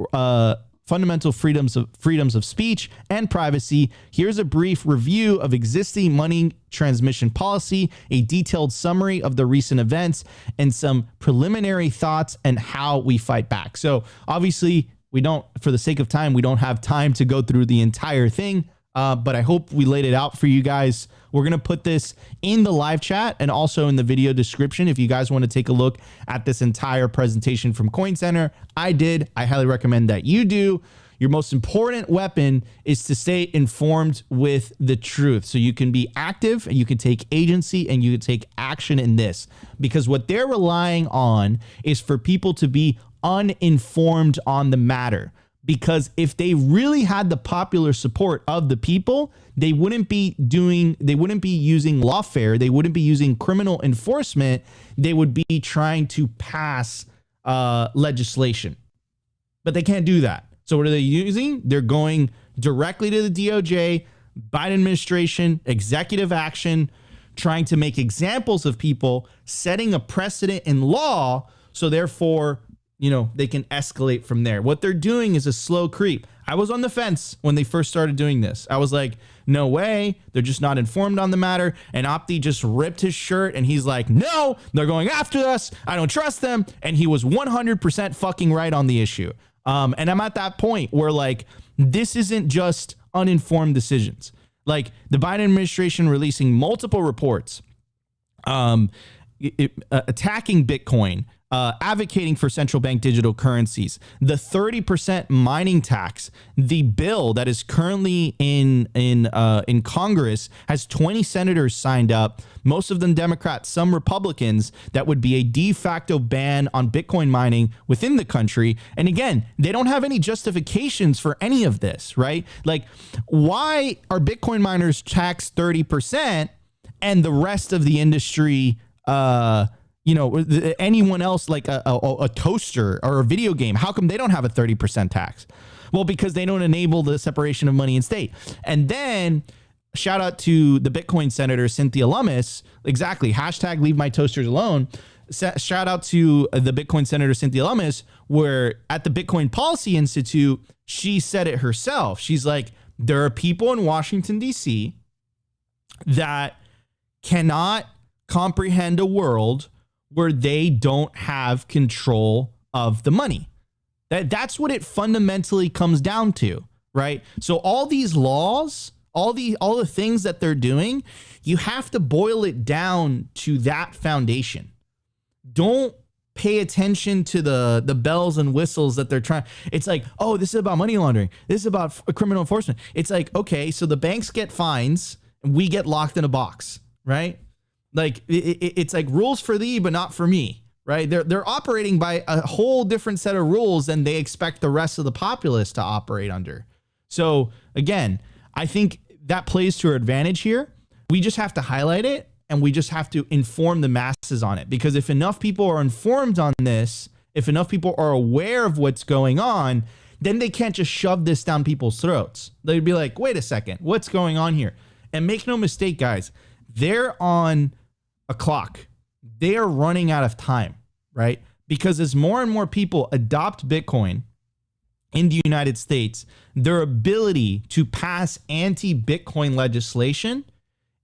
freedoms of speech and privacy. Here's a brief review of existing money transmission policy, a detailed summary of the recent events, and some preliminary thoughts and how we fight back. So obviously, for the sake of time, we don't have time to go through the entire thing. But I hope we laid it out for you guys. We're going to put this in the live chat and also in the video description if you guys want to take a look at this entire presentation from Coin Center. I highly recommend that you do. Your most important weapon is to stay informed with the truth. So you can be active and you can take agency and you can take action in this, because what they're relying on is for people to be uninformed on the matter. Because if they really had the popular support of the people, they wouldn't be using lawfare. They wouldn't be using criminal enforcement. They would be trying to pass legislation, but they can't do that. So what are they using? They're going directly to the DOJ, Biden administration, executive action, trying to make examples of people, setting a precedent in law. So therefore, they can escalate from there. What they're doing is a slow creep. I was on the fence when they first started doing this. I was like, no way. They're just not informed on the matter. And Opti just ripped his shirt and he's like, no, they're going after us. I don't trust them. And he was 100% fucking right on the issue. And I'm at that point where like, this isn't just uninformed decisions. Like the Biden administration releasing multiple reports, attacking Bitcoin, advocating for central bank digital currencies, the 30% mining tax, the bill that is currently in Congress has 20 senators signed up, most of them Democrats, some Republicans, that would be a de facto ban on Bitcoin mining within the country. And again, they don't have any justifications for any of this, right? Like, why are Bitcoin miners taxed 30% and the rest of the industry, anyone else like a toaster or a video game, how come they don't have a 30% tax? Well, because they don't enable the separation of money and state. And then shout out to the Bitcoin senator, Cynthia Lummis. Exactly. Hashtag leave my toasters alone. Shout out to the Bitcoin senator, Cynthia Lummis, where at the Bitcoin Policy Institute, she said it herself. She's like, there are people in Washington, D.C. that cannot comprehend a world where they don't have control of the money. That's what it fundamentally comes down to, right? So all these laws, all the things that they're doing, you have to boil it down to that foundation. Don't pay attention to the bells and whistles that they're trying. It's like, oh, this is about money laundering. This is about criminal enforcement. It's like, okay, so the banks get fines and we get locked in a box, right? Like it's like rules for thee, but not for me, right? They're operating by a whole different set of rules than they expect the rest of the populace to operate under. So again, I think that plays to our advantage here. We just have to highlight it and we just have to inform the masses on it, because if enough people are informed on this, if enough people are aware of what's going on, then they can't just shove this down people's throats. They'd be like, wait a second, what's going on here? And make no mistake, guys, they're on a clock. They are running out of time, right? Because as more and more people adopt Bitcoin in the United States, their ability to pass anti-Bitcoin legislation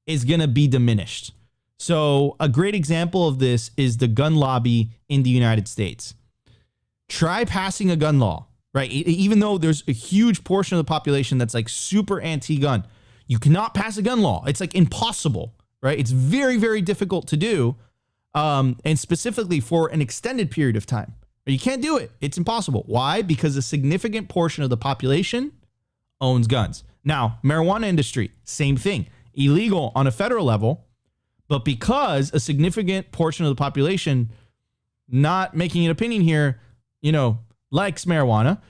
is going to be diminished. So a great example of this is the gun lobby in the United States. Try passing a gun law, right? Even though there's a huge portion of the population that's like super anti-gun, you cannot pass a gun law. It's like impossible. Right? It's very, very difficult to do, and specifically for an extended period of time. You can't do it. It's impossible. Why? Because a significant portion of the population owns guns. Now, marijuana industry, same thing. Illegal on a federal level, but because a significant portion of the population, not making an opinion here, likes marijuana,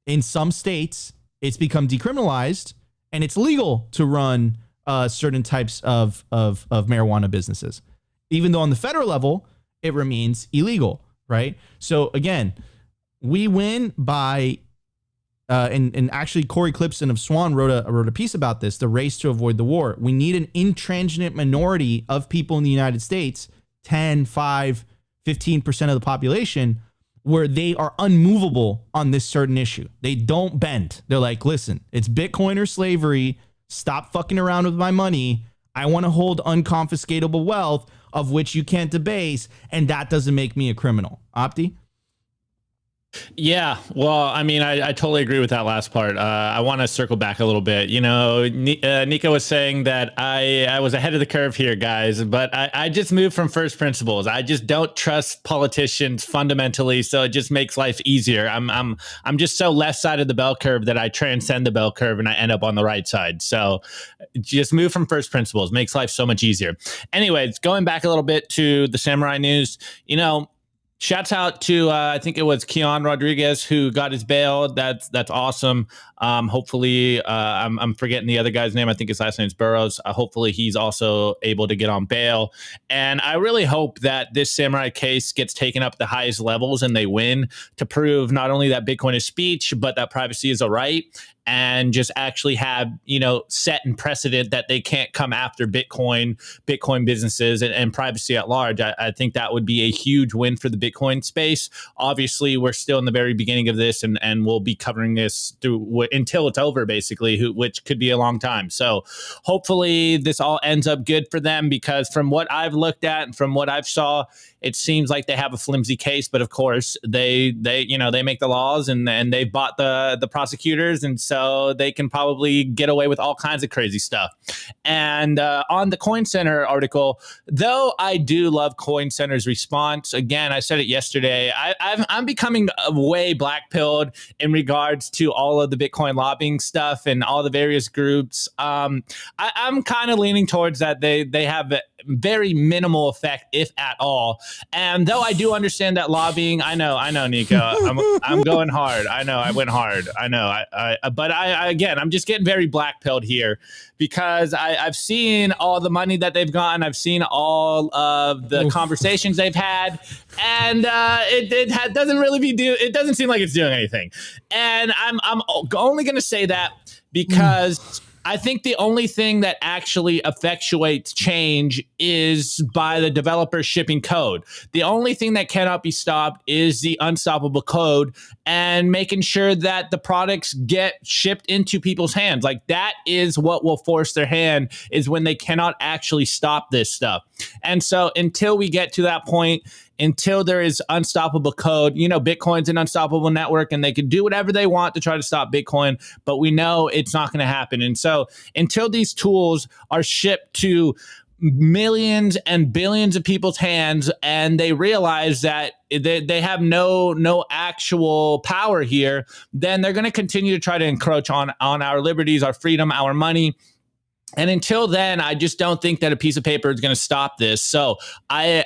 in some states, it's become decriminalized and it's legal to run certain types of marijuana businesses, even though on the federal level, it remains illegal, right? So again, we win by, and actually Corey Clipson of Swan wrote a piece about this, the race to avoid the war. We need an intransigent minority of people in the United States, 10, 5, 15% of the population, where they are unmovable on this certain issue. They don't bend. They're like, listen, it's Bitcoin or slavery. Stop fucking around with my money. I want to hold unconfiscatable wealth of which you can't debase, and that doesn't make me a criminal. Opti? Yeah, well, I mean, I totally agree with that last part. I want to circle back a little bit. You know, Nico was saying that I was ahead of the curve here, guys, but I just moved from first principles. I just don't trust politicians fundamentally, so it just makes life easier. I'm just so left side of the bell curve that I transcend the bell curve and I end up on the right side. So just move from first principles makes life so much easier. Anyways, going back a little bit to the Samurai news, you know, shouts out to I think it was Keon Rodriguez who got his bail. That's awesome. Hopefully, I'm forgetting the other guy's name. I think his last name is Burrows. Hopefully, he's also able to get on bail. And I really hope that this Samurai case gets taken up at the highest levels and they win to prove not only that Bitcoin is speech, but that privacy is a right. And just actually have, you know, set and precedent that they can't come after Bitcoin businesses and privacy at large. I think that would be a huge win for the Bitcoin space. Obviously, we're still in the very beginning of this, and we'll be covering this through until it's over, basically, which could be a long time. So hopefully this all ends up good for them, because from what I've looked at and from what I've saw, it seems like they have a flimsy case. But of course, they make the laws and they bought the prosecutors, and so they can probably get away with all kinds of crazy stuff. And on the Coin Center article, though I do love Coin Center's response, again, I said it yesterday, I'm becoming way black-pilled in regards to all of the Bitcoin lobbying stuff and all the various groups. I'm kind of leaning towards that they have very minimal effect, if at all. And though I do understand that lobbying, I know, Nico, I'm going hard. I know I went hard. I know. But again, I'm just getting very black pilled here, because I've seen all the money that they've gotten. I've seen all of the conversations they've had, and it doesn't seem like it's doing anything. And I'm only going to say that because I think the only thing that actually effectuates change is by the developers shipping code. The only thing that cannot be stopped is the unstoppable code and making sure that the products get shipped into people's hands. Like, that is what will force their hand, is when they cannot actually stop this stuff. And so until we get to that point, until there is unstoppable code, you know, Bitcoin's an unstoppable network and they can do whatever they want to try to stop Bitcoin, but we know it's not going to happen. And so until these tools are shipped to millions and billions of people's hands and they realize that they have no actual power here, then they're going to continue to try to encroach on our liberties, our freedom, our money. And until then, I just don't think that a piece of paper is going to stop this. So I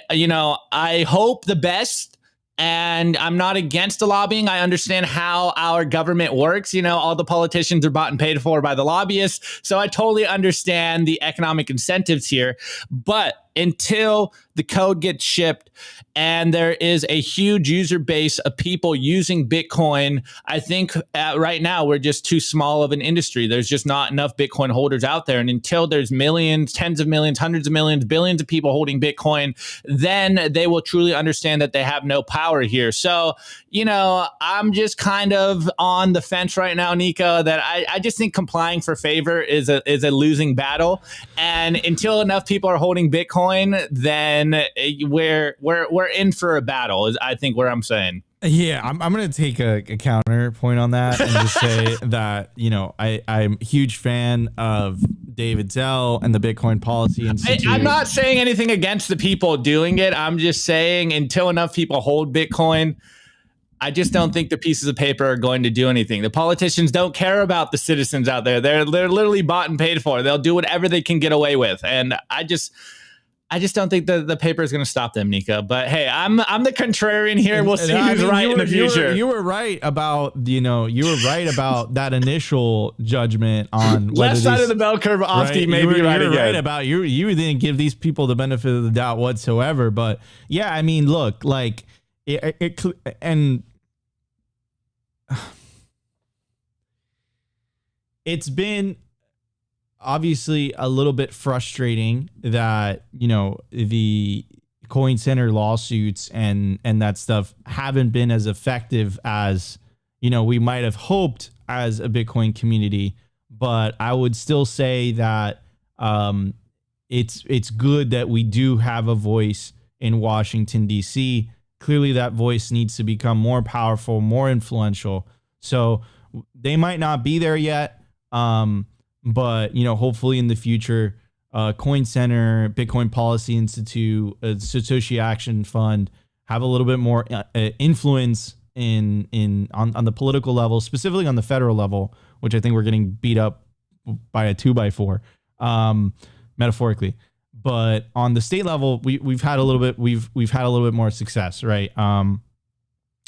hope the best. And I'm not against the lobbying. I understand how our government works. You know, all the politicians are bought and paid for by the lobbyists. So I totally understand the economic incentives here. But until the code gets shipped and there is a huge user base of people using Bitcoin, I think right now we're just too small of an industry. There's just not enough Bitcoin holders out there. And until there's millions, tens of millions, hundreds of millions, billions of people holding Bitcoin, then they will truly understand that they have no power here. So, you know, I'm just kind of on the fence right now, Nico, that I just think complying for favor is a losing battle. And until enough people are holding Bitcoin, then we're in for a battle, is I think where I'm saying. Yeah, I'm going to take a counterpoint on that and just say that, you know, I'm a huge fan of David Zell and the Bitcoin Policy Institute. I'm not saying anything against the people doing it. I'm just saying until enough people hold Bitcoin, I just don't think the pieces of paper are going to do anything. The politicians don't care about the citizens out there. They're literally bought and paid for. They'll do whatever they can get away with. And I just don't think the paper is going to stop them, Nico. But hey, I'm the contrarian here. We'll see who's right in the future. You were right about that initial judgment on whether left side of the bell curve. Ofty may be right again. Right about you didn't give these people the benefit of the doubt whatsoever. But yeah, I mean, look, like it's been obviously a little bit frustrating that, you know, the Coin Center lawsuits and that stuff haven't been as effective as, you know, we might have hoped as a Bitcoin community. But I would still say that it's good that we do have a voice in Washington, D.C. clearly that voice needs to become more powerful, more influential. So they might not be there yet, but hopefully in the future, Coin Center, Bitcoin Policy Institute, Satoshi Action Fund have a little bit more influence on the political level, specifically on the federal level, which I think we're getting beat up by a 2x4, metaphorically. But on the state level, we've had a little bit more success, right?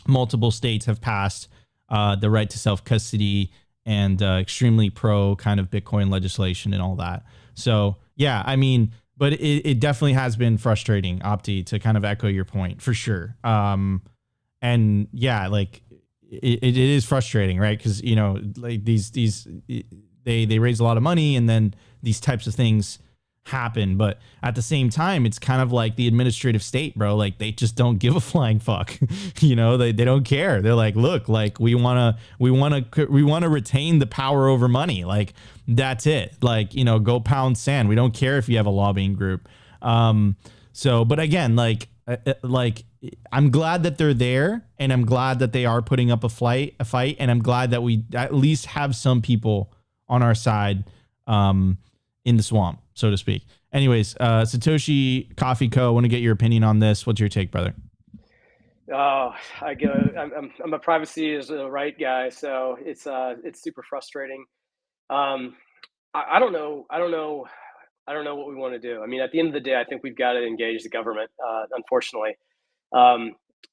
Multiple states have passed the right to self-custody and extremely pro kind of Bitcoin legislation and all that. So yeah, I mean, but it definitely has been frustrating, Opti, to kind of echo your point for sure. And yeah, like it is frustrating, right? Because like they raise a lot of money, and then these types of things happen. But at the same time, it's kind of like the administrative state, bro. Like they just don't give a flying fuck. They don't care. They're like, look, like we want to retain the power over money. Like that's it. Like, go pound sand. We don't care if you have a lobbying group. But again, like I'm glad that they're there, and I'm glad that they are putting up a fight, and I'm glad that we at least have some people on our side in the swamp, so to speak. Anyways, Satoshi Coffee Co. want to get your opinion on this. What's your take, brother? Oh, I'm a privacy is the right guy, so it's super frustrating. I don't know what we want to do. I mean, at the end of the day, I think we've got to engage the government. Unfortunately,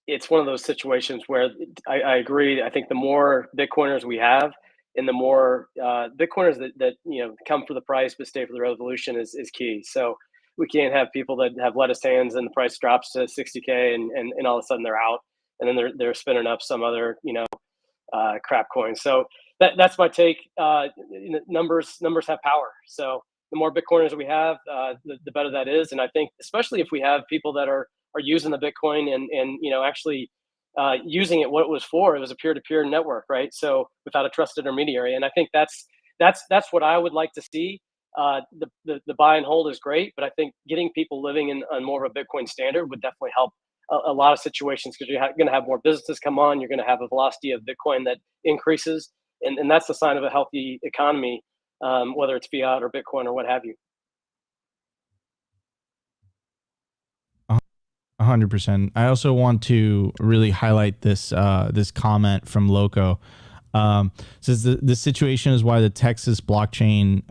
it's one of those situations where I agree. I think the more Bitcoiners we have, and the more Bitcoiners that come for the price but stay for the revolution is key. So we can't have people that have lettuce hands and the price drops to 60K and all of a sudden they're out, and then they're spinning up some other crap coin. So that's my take. Numbers have power. So the more Bitcoiners we have, the better that is. And I think especially if we have people that are using the Bitcoin and actually using it what it was for. It was a peer-to-peer network, right? So without a trusted intermediary. And I think that's what I would like to see. The buy and hold is great, but I think getting people living on more of a Bitcoin standard would definitely help a lot of situations, because you're going to have more businesses come on. You're going to have a velocity of Bitcoin that increases. And that's the sign of a healthy economy, whether it's fiat or Bitcoin or what have you. 100%. I also want to really highlight this this comment from Loco. Says the situation is why the Texas Blockchain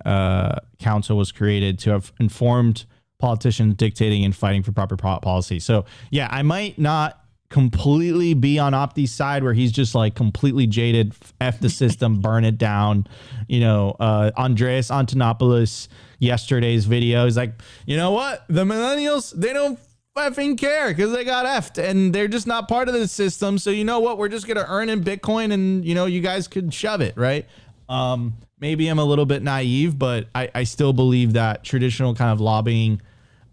Council was created, to have informed politicians dictating and fighting for proper policy. So yeah, I might not completely be on Opti's side, where he's just like completely jaded, F the system, burn it down. Andreas Antonopoulos yesterday's video is like, you know what? The millennials, they don't effing care because they got effed and they're just not part of the system. So you know what? We're just going to earn in Bitcoin, and you guys could shove it, right? Maybe I'm a little bit naive, but I still believe that traditional kind of lobbying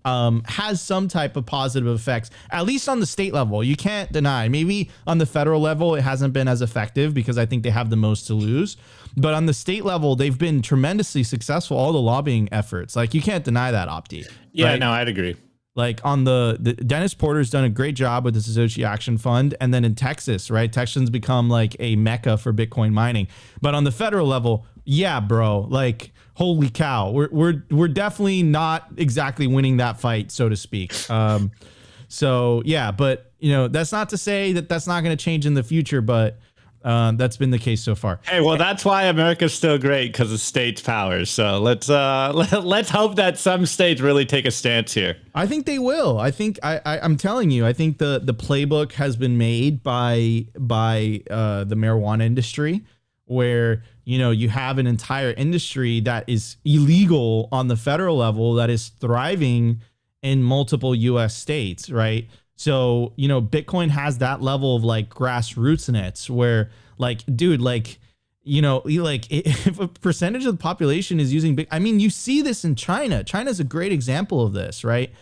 has some type of positive effects, at least on the state level. You can't deny. Maybe on the federal level, it hasn't been as effective because I think they have the most to lose. But on the state level, they've been tremendously successful, all the lobbying efforts. Like, you can't deny that, Opti. Yeah, right? no, I'd agree. Like on the Dennis Porter's done a great job with the Satoshi Action Fund. And then in Texas, right? Texans become like a mecca for Bitcoin mining. But on the federal level, yeah, bro, like, holy cow, we're definitely not exactly winning that fight, so to speak. So yeah, but that's not to say that that's not going to change in the future, but that's been the case so far. Hey, well, that's why America's still great, because of states' powers. So let's hope that some states really take a stance here. I think they will. I think I'm telling you, I think the playbook has been made by the marijuana industry, where you have an entire industry that is illegal on the federal level that is thriving in multiple US states, right? So, Bitcoin has that level of like grassrootsness where, like, dude, like, if a percentage of the population is using Bitcoin, I mean, you see this in China. China's a great example of this, right?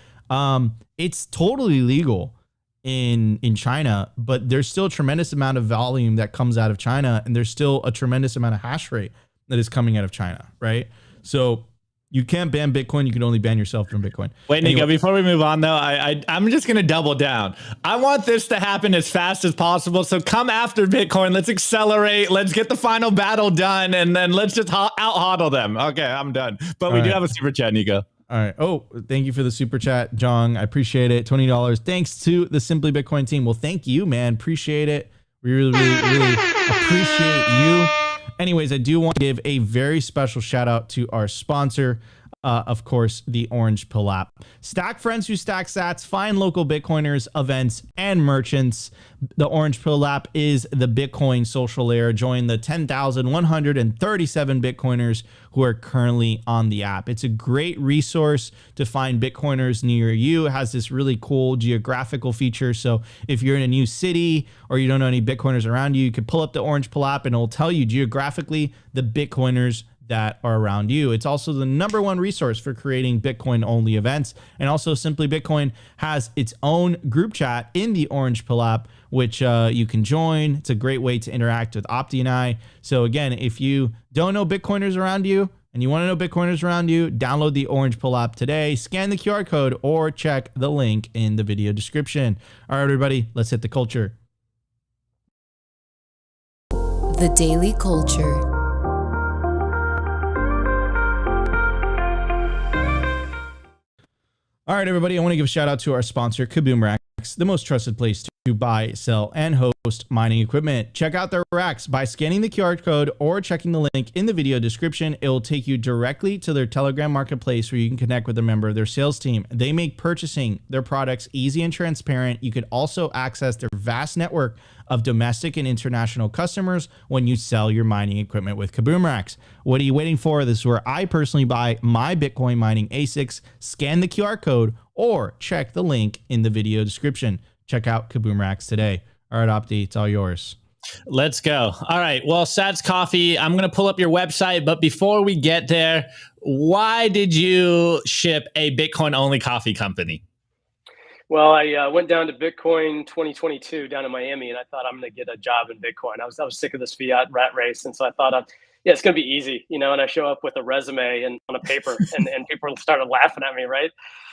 It's totally legal in China, but there's still a tremendous amount of volume that comes out of China, and there's still a tremendous amount of hash rate that is coming out of China, right? So You can't ban Bitcoin. You can only ban yourself from Bitcoin. Wait, Nico, before we move on, though, I'm just going to double down. I want this to happen as fast as possible. So come after Bitcoin. Let's accelerate. Let's get the final battle done. And then let's just out-hodl them. Okay, I'm done. But we do have a super chat, Nico. All right. Oh, thank you for the super chat, Jong. I appreciate it. $20. Thanks to the Simply Bitcoin team. Well, thank you, man. Appreciate it. We really, really, really appreciate you. Anyways, I do want to give a very special shout out to our sponsor, of course, the Orange Pill app. Stack friends who stack sats, find local Bitcoiners, events, and merchants. The Orange Pill app is the Bitcoin social layer. Join the 10,137 Bitcoiners who are currently on the app. It's a great resource to find Bitcoiners near you. It has this really cool geographical feature. So if you're in a new city or you don't know any Bitcoiners around you, you can pull up the Orange Pill app and it'll tell you geographically the Bitcoiners that are around you. It's also the #1 resource for creating Bitcoin only events. And also Simply Bitcoin has its own group chat in the Orange Pill app, which you can join. It's a great way to interact with Opti and I. So again, if you don't know Bitcoiners around you and you want to know Bitcoiners around you, download the Orange Pill app today, scan the QR code, or check the link in the video description. All right, everybody, let's hit the culture. The Daily Culture. All right, everybody, I want to give a shout out to our sponsor, Kaboom Racks, the most trusted place to buy, sell, and host mining equipment. Check out their racks by scanning the QR code or checking the link in the video description. It will take you directly to their Telegram marketplace where you can connect with a member of their sales team. They make purchasing their products easy and transparent. You could also access their vast network of domestic and international customers when you sell your mining equipment with Kaboom Racks. What are you waiting for? This is where I personally buy my Bitcoin mining ASICs. Scan the QR code or check the link in the video description. Check out Kaboom Racks today. All right, Opti, it's all yours. Let's go. All right. Well, Sats Coffee, I'm going to pull up your website. But before we get there, why did you ship a Bitcoin only coffee company? Well, I went down to Bitcoin 2022 down in Miami, and I thought I'm going to get a job in Bitcoin. I was sick of this fiat rat race, and so I thought, yeah, it's going to be easy, you know. And I show up with a resume and on a paper, and people started laughing at me, right?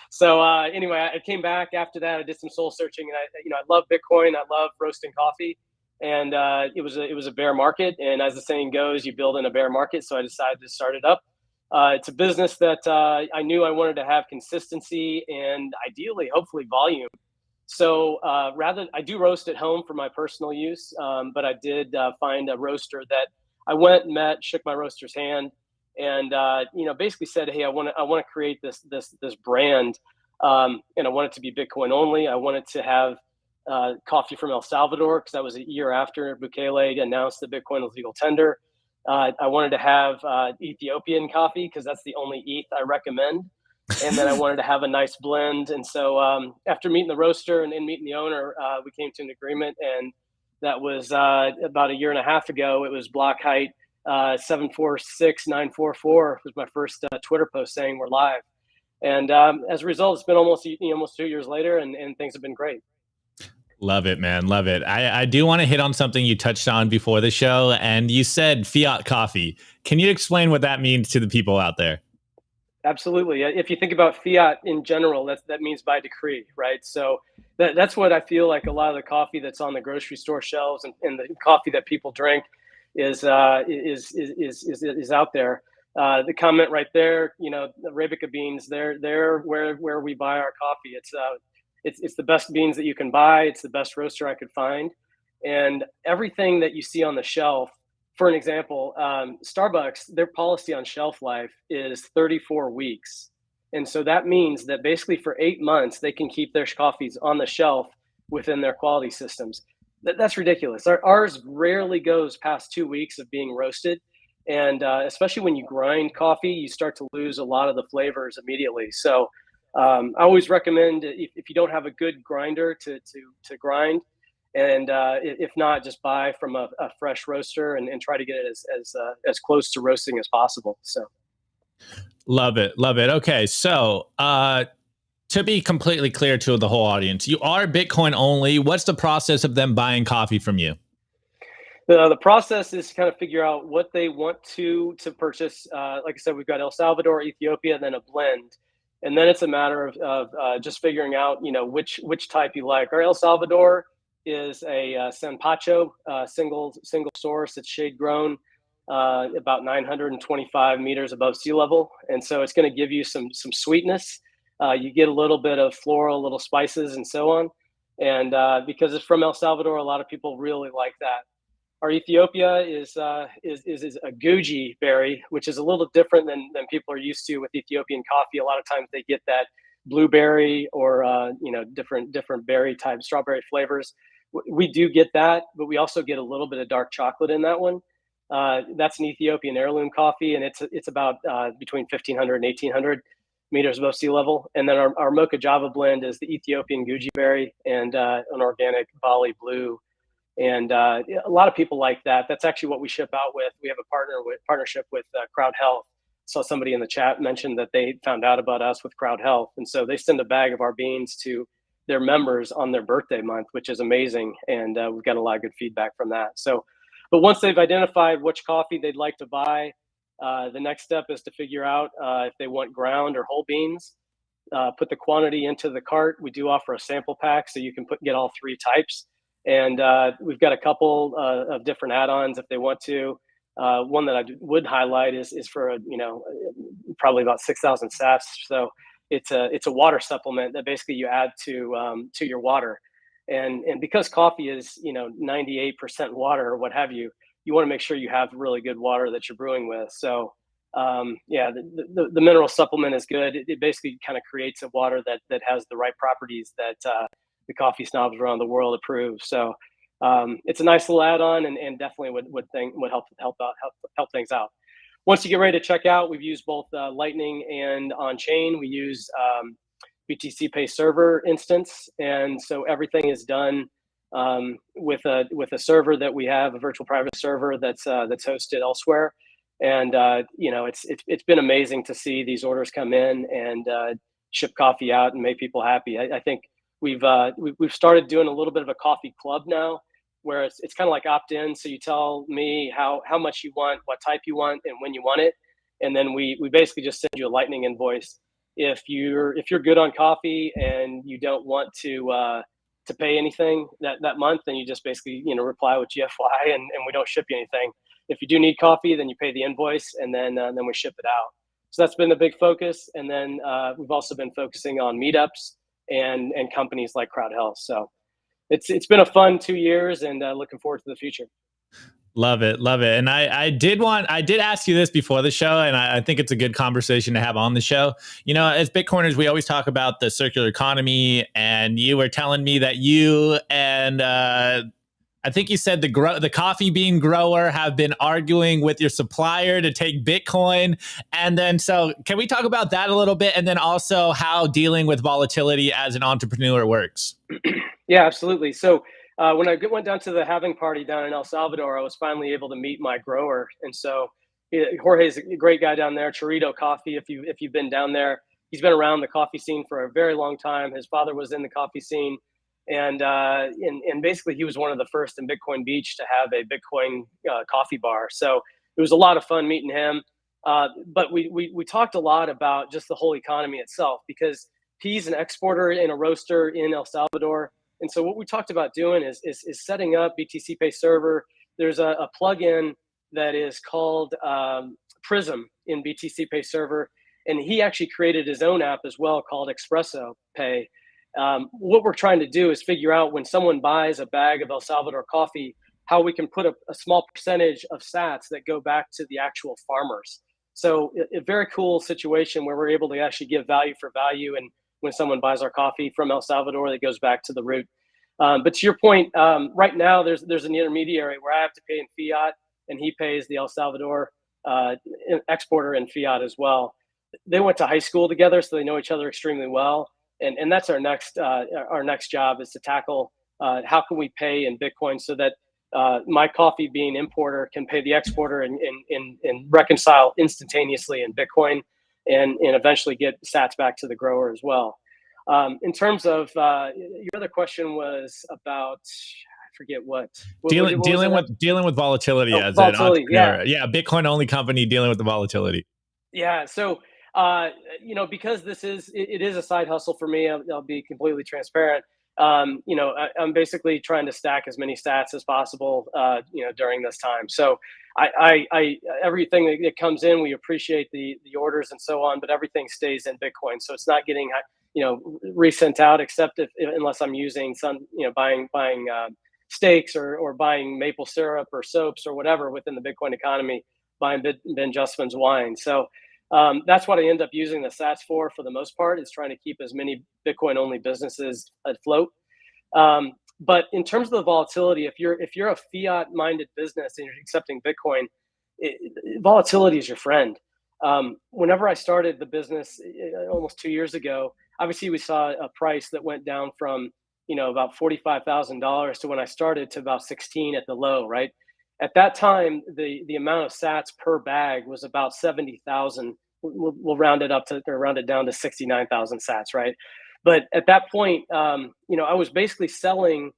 So anyway, I came back after that. I did some soul searching, and I love Bitcoin. I love roasting coffee, and it was a bear market. And as the saying goes, you build in a bear market. So I decided to start it up. It's a business that I knew I wanted to have consistency and ideally, hopefully, volume. So I do roast at home for my personal use, but I did find a roaster that I went and met, shook my roaster's hand, and basically said, hey, I want to create this brand, and I want it to be Bitcoin only. I wanted to have coffee from El Salvador because that was a year after Bukele announced that Bitcoin was legal tender. I wanted to have Ethiopian coffee because that's the only ETH I recommend. And then I wanted to have a nice blend. And so after meeting the roaster and meeting the owner, we came to an agreement. And that was about a year and a half ago. It was block height 746944 was my first Twitter post saying we're live. And as a result, it's been almost 2 years later, and things have been great. Love it, man. Love it. I do want to hit on something you touched on before the show, and you said fiat coffee. Can you explain what that means to the people out there? Absolutely. If you think about fiat in general, that means by decree, right? So that's what I feel like a lot of the coffee that's on the grocery store shelves and the coffee that people drink is out there. The comment right there, the Arabica beans, they're where we buy our coffee. It's the best beans that you can buy. It's the best roaster I could find. And everything that you see on the shelf, for an example, Starbucks, their policy on shelf life is 34 weeks. And so that means that basically for 8 months, they can keep their coffees on the shelf within their quality systems. That's ridiculous. Ours rarely goes past 2 weeks of being roasted. And especially when you grind coffee, you start to lose a lot of the flavors immediately. So I always recommend if you don't have a good grinder to grind, and if not, just buy from a fresh roaster and try to get it as close to roasting as possible. So, love it. Okay, so to be completely clear to the whole audience, you are Bitcoin only. What's the process of them buying coffee from you? The process is to kind of figure out what they want to purchase. Like I said, we've got El Salvador, Ethiopia, and then a blend. And then it's a matter of just figuring out, which type you like. Our El Salvador is a Sanpacho single source. It's shade grown, about 925 meters above sea level, and so it's going to give you some sweetness. You get a little bit of floral, little spices, and so on. And because it's from El Salvador, a lot of people really like that. Our Ethiopia is a goji berry, which is a little different than people are used to with Ethiopian coffee. A lot of times they get that blueberry or different berry type strawberry flavors. We do get that, but we also get a little bit of dark chocolate in that one. That's an Ethiopian heirloom coffee, and it's about between 1,500 and 1,800 meters above sea level. And then our Mocha Java blend is the Ethiopian goji berry and an organic Bali blue. And a lot of people like that. That's actually what we ship out with. We have a partnership with Crowd Health. Saw somebody in the chat mention that they found out about us with Crowd Health, and so they send a bag of our beans to their members on their birthday month, which is amazing. And we've got a lot of good feedback from that. So, but once they've identified which coffee they'd like to buy, the next step is to figure out if they want ground or whole beans. Put the quantity into the cart. We do offer a sample pack, so you can get all three types. And we've got a couple of different add-ons if they want to. One that I would highlight is for probably about 6,000 sats. So it's a water supplement that basically you add to your water. And because coffee is 98% water or what have you, you want to make sure you have really good water that you're brewing with. So the mineral supplement is good. It basically kind of creates a water that has the right properties that the coffee snobs around the world approve. So it's a nice little add-on, and definitely would help things out. Once you get ready to check out, we've used both Lightning and on-chain. We use BTC Pay Server instance, and so everything is done with a server that we have, a virtual private server that's hosted elsewhere. And it's been amazing to see these orders come in and ship coffee out and make people happy. I think we've started doing a little bit of a coffee club now, where it's kind of like opt-in. So you tell me how much you want, what type you want, and when you want it, and then we basically just send you a Lightning invoice. If you're good on coffee and you don't want to pay anything that month, then you just basically reply with GFY, and we don't ship you anything. If you do need coffee, then you pay the invoice, and then we ship it out. So that's been the big focus. And then we've also been focusing on meetups and companies like Crowd Health. So it's been a fun 2 years, and looking forward to the future. Love it. And I did ask you this before the show, and I think it's a good conversation to have on the show. As Bitcoiners, we always talk about the circular economy, and you were telling me that you and I think you said the coffee bean grower have been arguing with your supplier to take Bitcoin. And then, so can we talk about that a little bit? And then also how dealing with volatility as an entrepreneur works? Yeah, absolutely. So when I went down to the halving party down in El Salvador, I was finally able to meet my grower. And so Jorge's a great guy down there, Chorito Coffee. If you've been down there, he's been around the coffee scene for a very long time. His father was in the coffee scene. And basically he was one of the first in Bitcoin Beach to have a Bitcoin coffee bar. So it was a lot of fun meeting him. But we talked a lot about just the whole economy itself, because he's an exporter and a roaster in El Salvador. And so what we talked about doing is setting up BTC Pay Server. There's a plugin that is called Prism in BTC Pay Server. And he actually created his own app as well called Espresso Pay. What we're trying to do is figure out, when someone buys a bag of El Salvador coffee, how we can put a small percentage of sats that go back to the actual farmers. So a very cool situation where we're able to actually give value for value. And when someone buys our coffee from El Salvador, that goes back to the root. But to your point, right now there's an intermediary where I have to pay in fiat, and he pays the El Salvador exporter in fiat as well. They went to high school together, so they know each other extremely well. And that's our next job, is to tackle how can we pay in Bitcoin so that my coffee bean importer can pay the exporter and reconcile instantaneously in Bitcoin, and eventually get sats back to the grower as well. In terms of your other question was about, I forget what Dealing was it? dealing with volatility Oh, as an volatility. Yeah. entrepreneur. Yeah, Bitcoin only company dealing with the volatility. Yeah. So, because it is a side hustle for me. I'll be completely transparent. I'm basically trying to stack as many stats as possible, during this time. So, everything that comes in, we appreciate the orders and so on, but everything stays in Bitcoin. So it's not getting, resent out, except unless I'm using buying steaks or buying maple syrup or soaps or whatever within the Bitcoin economy, buying Ben Justman's wine. So that's what I end up using the Sats for the most part, is trying to keep as many Bitcoin only businesses afloat. But in terms of the volatility, if you're a fiat minded business and you're accepting Bitcoin, volatility is your friend. Whenever I started the business almost 2 years ago, obviously we saw a price that went down from about $45,000 to when I started to about 16 at the low, right? At that time, the amount of Sats per bag was about 70,000. We'll round it up to, or round it down to 69,000 Sats, right? But at that point, I was basically selling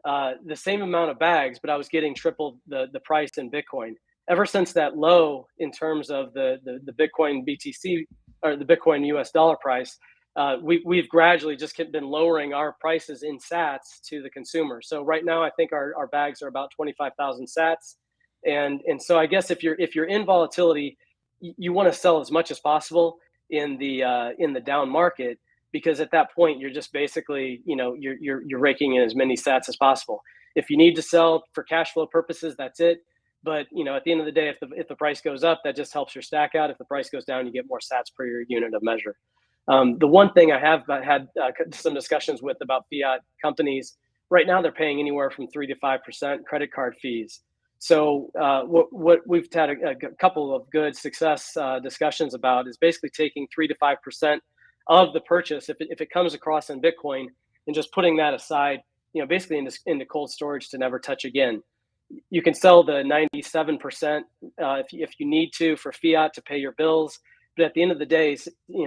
the same amount of bags, but I was getting triple the price in Bitcoin. Ever since that low, in terms of the Bitcoin BTC, or the Bitcoin US dollar price, we've gradually just been lowering our prices in Sats to the consumer. So right now, I think our bags are about 25,000 Sats, and so I guess if you're in volatility, you want to sell as much as possible in the down market, because at that point you're just basically you're raking in as many Sats as possible. If you need to sell for cash flow purposes, that's it. But at the end of the day, if the price goes up, that just helps your stack out. If the price goes down, you get more Sats per your unit of measure. The one thing I have had some discussions with about fiat companies right now, they're paying anywhere from 3 to 5% credit card fees. So what we've had a couple of good success discussions about is basically taking 3 to 5% of the purchase, if it comes across in Bitcoin, and just putting that aside, basically into cold storage to never touch again. You can sell the 97% if you need to for fiat to pay your bills. But at the end of the day,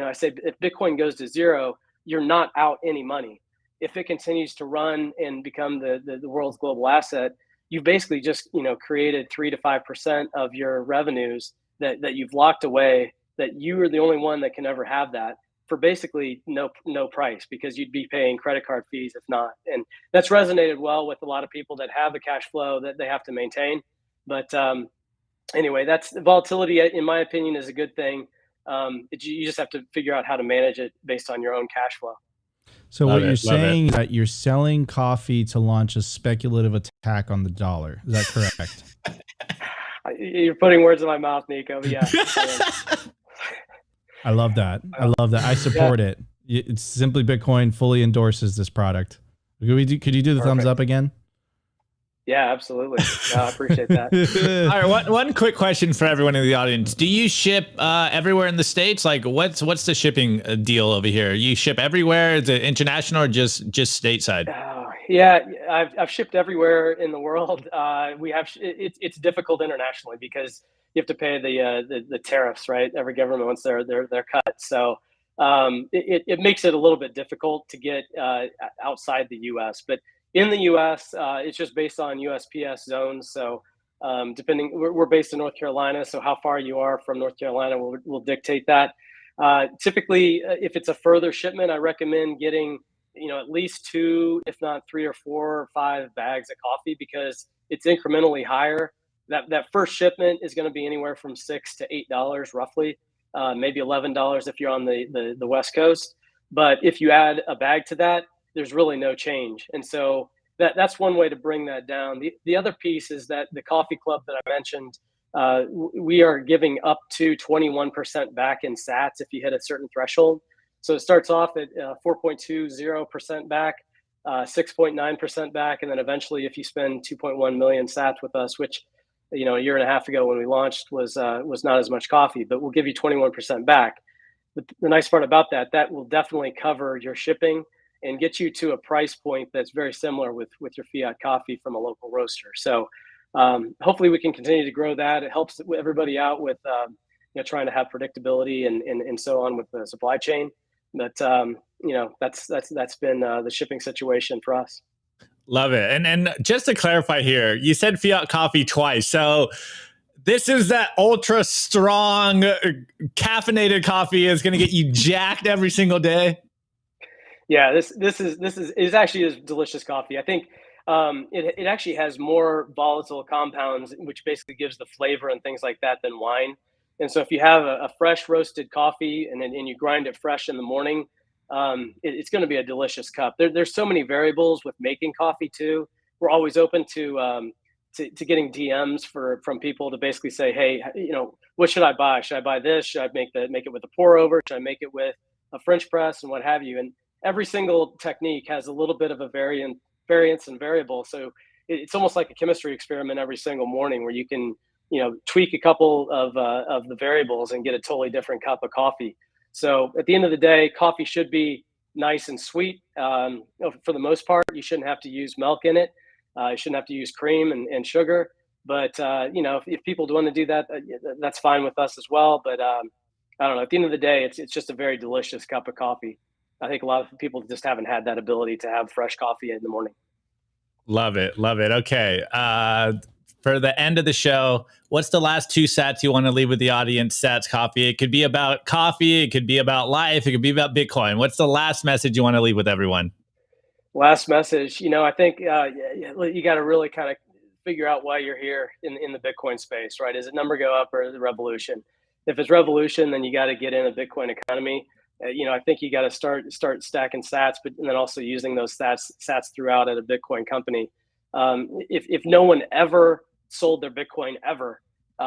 I say if Bitcoin goes to zero, you're not out any money. If it continues to run and become the world's global asset, you've basically just created 3 to 5% of your revenues that you've locked away, that you are the only one that can ever have that, for basically no price, because you'd be paying credit card fees if not. And that's resonated well with a lot of people that have the cash flow that they have to maintain. But anyway, that's volatility, in my opinion, is a good thing. You just have to figure out how to manage it based on your own cash flow. So what you're saying is that you're selling coffee to launch a speculative attack on the dollar. Is that correct? You're putting words in my mouth, Nico. But yeah. I love that. I love that. I support it. It's Simply Bitcoin fully endorses this product. Could you do the thumbs up again? Yeah, absolutely. No, I appreciate that. All right, one quick question for everyone in the audience. Do you ship everywhere in the States? Like, what's the shipping deal over here? You ship everywhere? Is it international or just stateside? Yeah, I've shipped everywhere in the world. It's difficult internationally because you have to pay the tariffs, right? Every government wants their cut. So it makes it a little bit difficult to get outside the U.S. But in the U.S., it's just based on USPS zones. So we're based in North Carolina, so how far you are from North Carolina will dictate that. Typically, if it's a further shipment, I recommend getting at least 2, if not 3 or 4 or 5 bags of coffee, because it's incrementally higher. That first shipment is going to be anywhere from $6 to $8 roughly, maybe $11 if you're on the West Coast. But if you add a bag to that, there's really no change. And so that's one way to bring that down. The other piece is that the coffee club that I mentioned, we are giving up to 21% back in Sats if you hit a certain threshold. So it starts off at 4.20% back, 6.9% back, and then eventually, if you spend 2.1 million Sats with us, which a year and a half ago when we launched was not as much coffee, but we'll give you 21% back. The nice part about that will definitely cover your shipping and get you to a price point that's very similar with your fiat coffee from a local roaster. So hopefully we can continue to grow that. It helps everybody out with trying to have predictability and so on with the supply chain. But that's been the shipping situation for us. Love it. And just to clarify here, you said fiat coffee twice. So this is that ultra strong caffeinated coffee is going to get you jacked every single day. Yeah, this is actually a delicious coffee. I think it actually has more volatile compounds, which basically gives the flavor and things like that than wine. And so if you have a fresh roasted coffee and you grind it fresh in the morning, it's going to be a delicious cup. There's so many variables with making coffee too. We're always open to getting DMs from people to basically say, hey, what should I buy? Should I buy this? Should I make it with a pour over? Should I make it with a French press and what have you? And every single technique has a little bit of a variance and variable. So it's almost like a chemistry experiment every single morning where you can, tweak a couple of the variables and get a totally different cup of coffee. So at the end of the day, coffee should be nice and sweet. For the most part, you shouldn't have to use milk in it. You shouldn't have to use cream and sugar. But, if people want to do that, that's fine with us as well. But I don't know. At the end of the day, it's just a very delicious cup of coffee. I think a lot of people just haven't had that ability to have fresh coffee in the morning. Love it. Love it. Okay. For the end of the show, what's the last 2 sats you want to leave with the audience? Sats coffee. It could be about coffee. It could be about life. It could be about Bitcoin. What's the last message you want to leave with everyone? Last message. I think you got to really kind of figure out why you're here in the Bitcoin space, right? Is it number go up or is it revolution? If it's revolution, then you got to get in a Bitcoin economy. I think you got to start stacking sats, and then also using those sats throughout at a Bitcoin company. If no one ever sold their Bitcoin ever,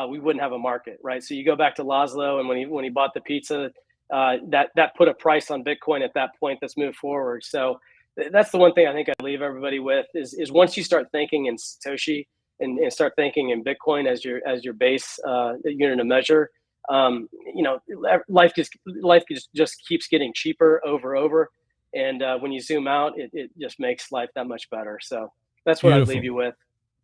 we wouldn't have a market, right? So you go back to Laszlo, and when he bought the pizza, that put a price on Bitcoin at that point. That's moved forward. So that's the one thing I think I'd leave everybody with is once you start thinking in Satoshi and start thinking in Bitcoin as your base unit of measure. Life just keeps getting cheaper over. And when you zoom out, it just makes life that much better. So that's what Beautiful. I'd leave you with.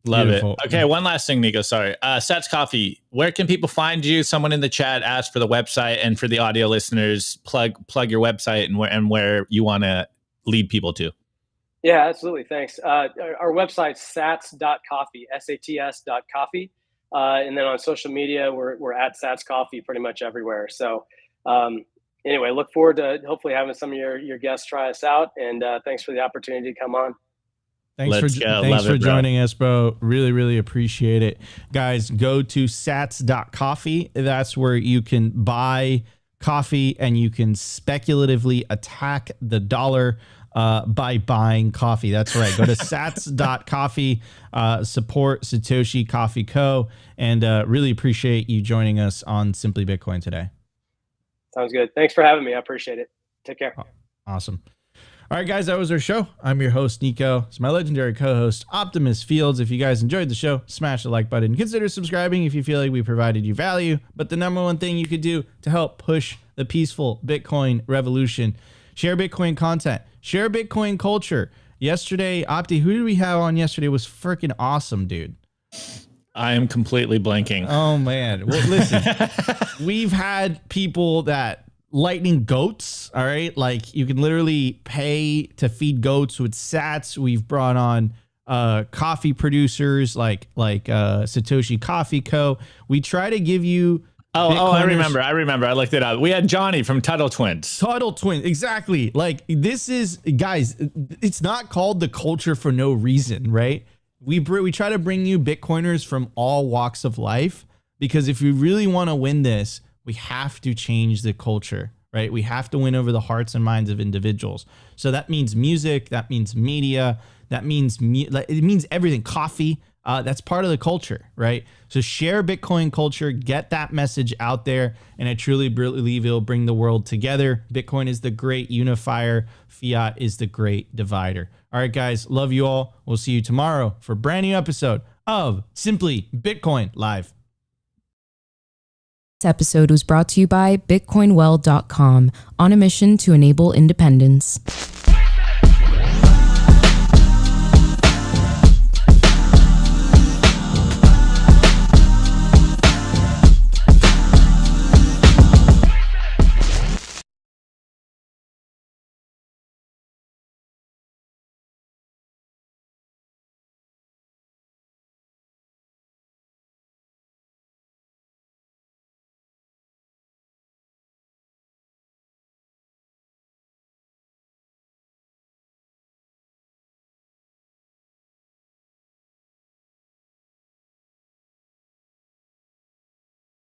Love Beautiful. it. Okay, one last thing, Nico. Sorry. Sats Coffee. Where can people find you? Someone in the chat asked for the website, and for the audio listeners, plug your website and where you want to lead people to. Yeah, absolutely. Thanks. Our website's sats.coffee, SATS.coffee. And then on social media, we're at Sats Coffee pretty much everywhere. So anyway, look forward to hopefully having some of your guests try us out. And thanks for the opportunity to come on. Thanks for joining us, bro. Really, really appreciate it. Guys, go to sats.coffee. That's where you can buy coffee and you can speculatively attack the dollar by buying coffee. That's right. Go to sats.coffee, support Satoshi Coffee Co. And really appreciate you joining us on Simply Bitcoin today. Sounds good. Thanks for having me. I appreciate it. Take care. Awesome. All right, guys, that was our show. I'm your host, Nico. It's my legendary co-host, Optimus Fields. If you guys enjoyed the show, smash the like button. Consider subscribing if you feel like we provided you value. But the number one thing you could do to help push the peaceful Bitcoin revolution, share Bitcoin content, share Bitcoin culture. Yesterday, Opti, who did we have on yesterday? It was freaking awesome, dude. I am completely blanking. Oh, man. Well, listen, we've had people that lightning goats. All right. Like you can literally pay to feed goats with sats. We've brought on coffee producers like Satoshi Coffee Co. We try to give you I remember. I looked it up. We had Johnny from Tuttle Twins. Exactly. Like this is, guys, it's not called the culture for no reason, right? We try to bring you Bitcoiners from all walks of life, because if we really want to win this, we have to change the culture, right? We have to win over the hearts and minds of individuals. So that means music, that means media, that means it means everything. Coffee, that's part of the culture, right? So share Bitcoin culture, get that message out there, and I truly believe it'll bring the world together. Bitcoin is the great unifier. Fiat is the great divider. All right, guys, love you all. We'll see you tomorrow for a brand new episode of Simply Bitcoin Live. This episode was brought to you by BitcoinWell.com, on a mission to enable independence.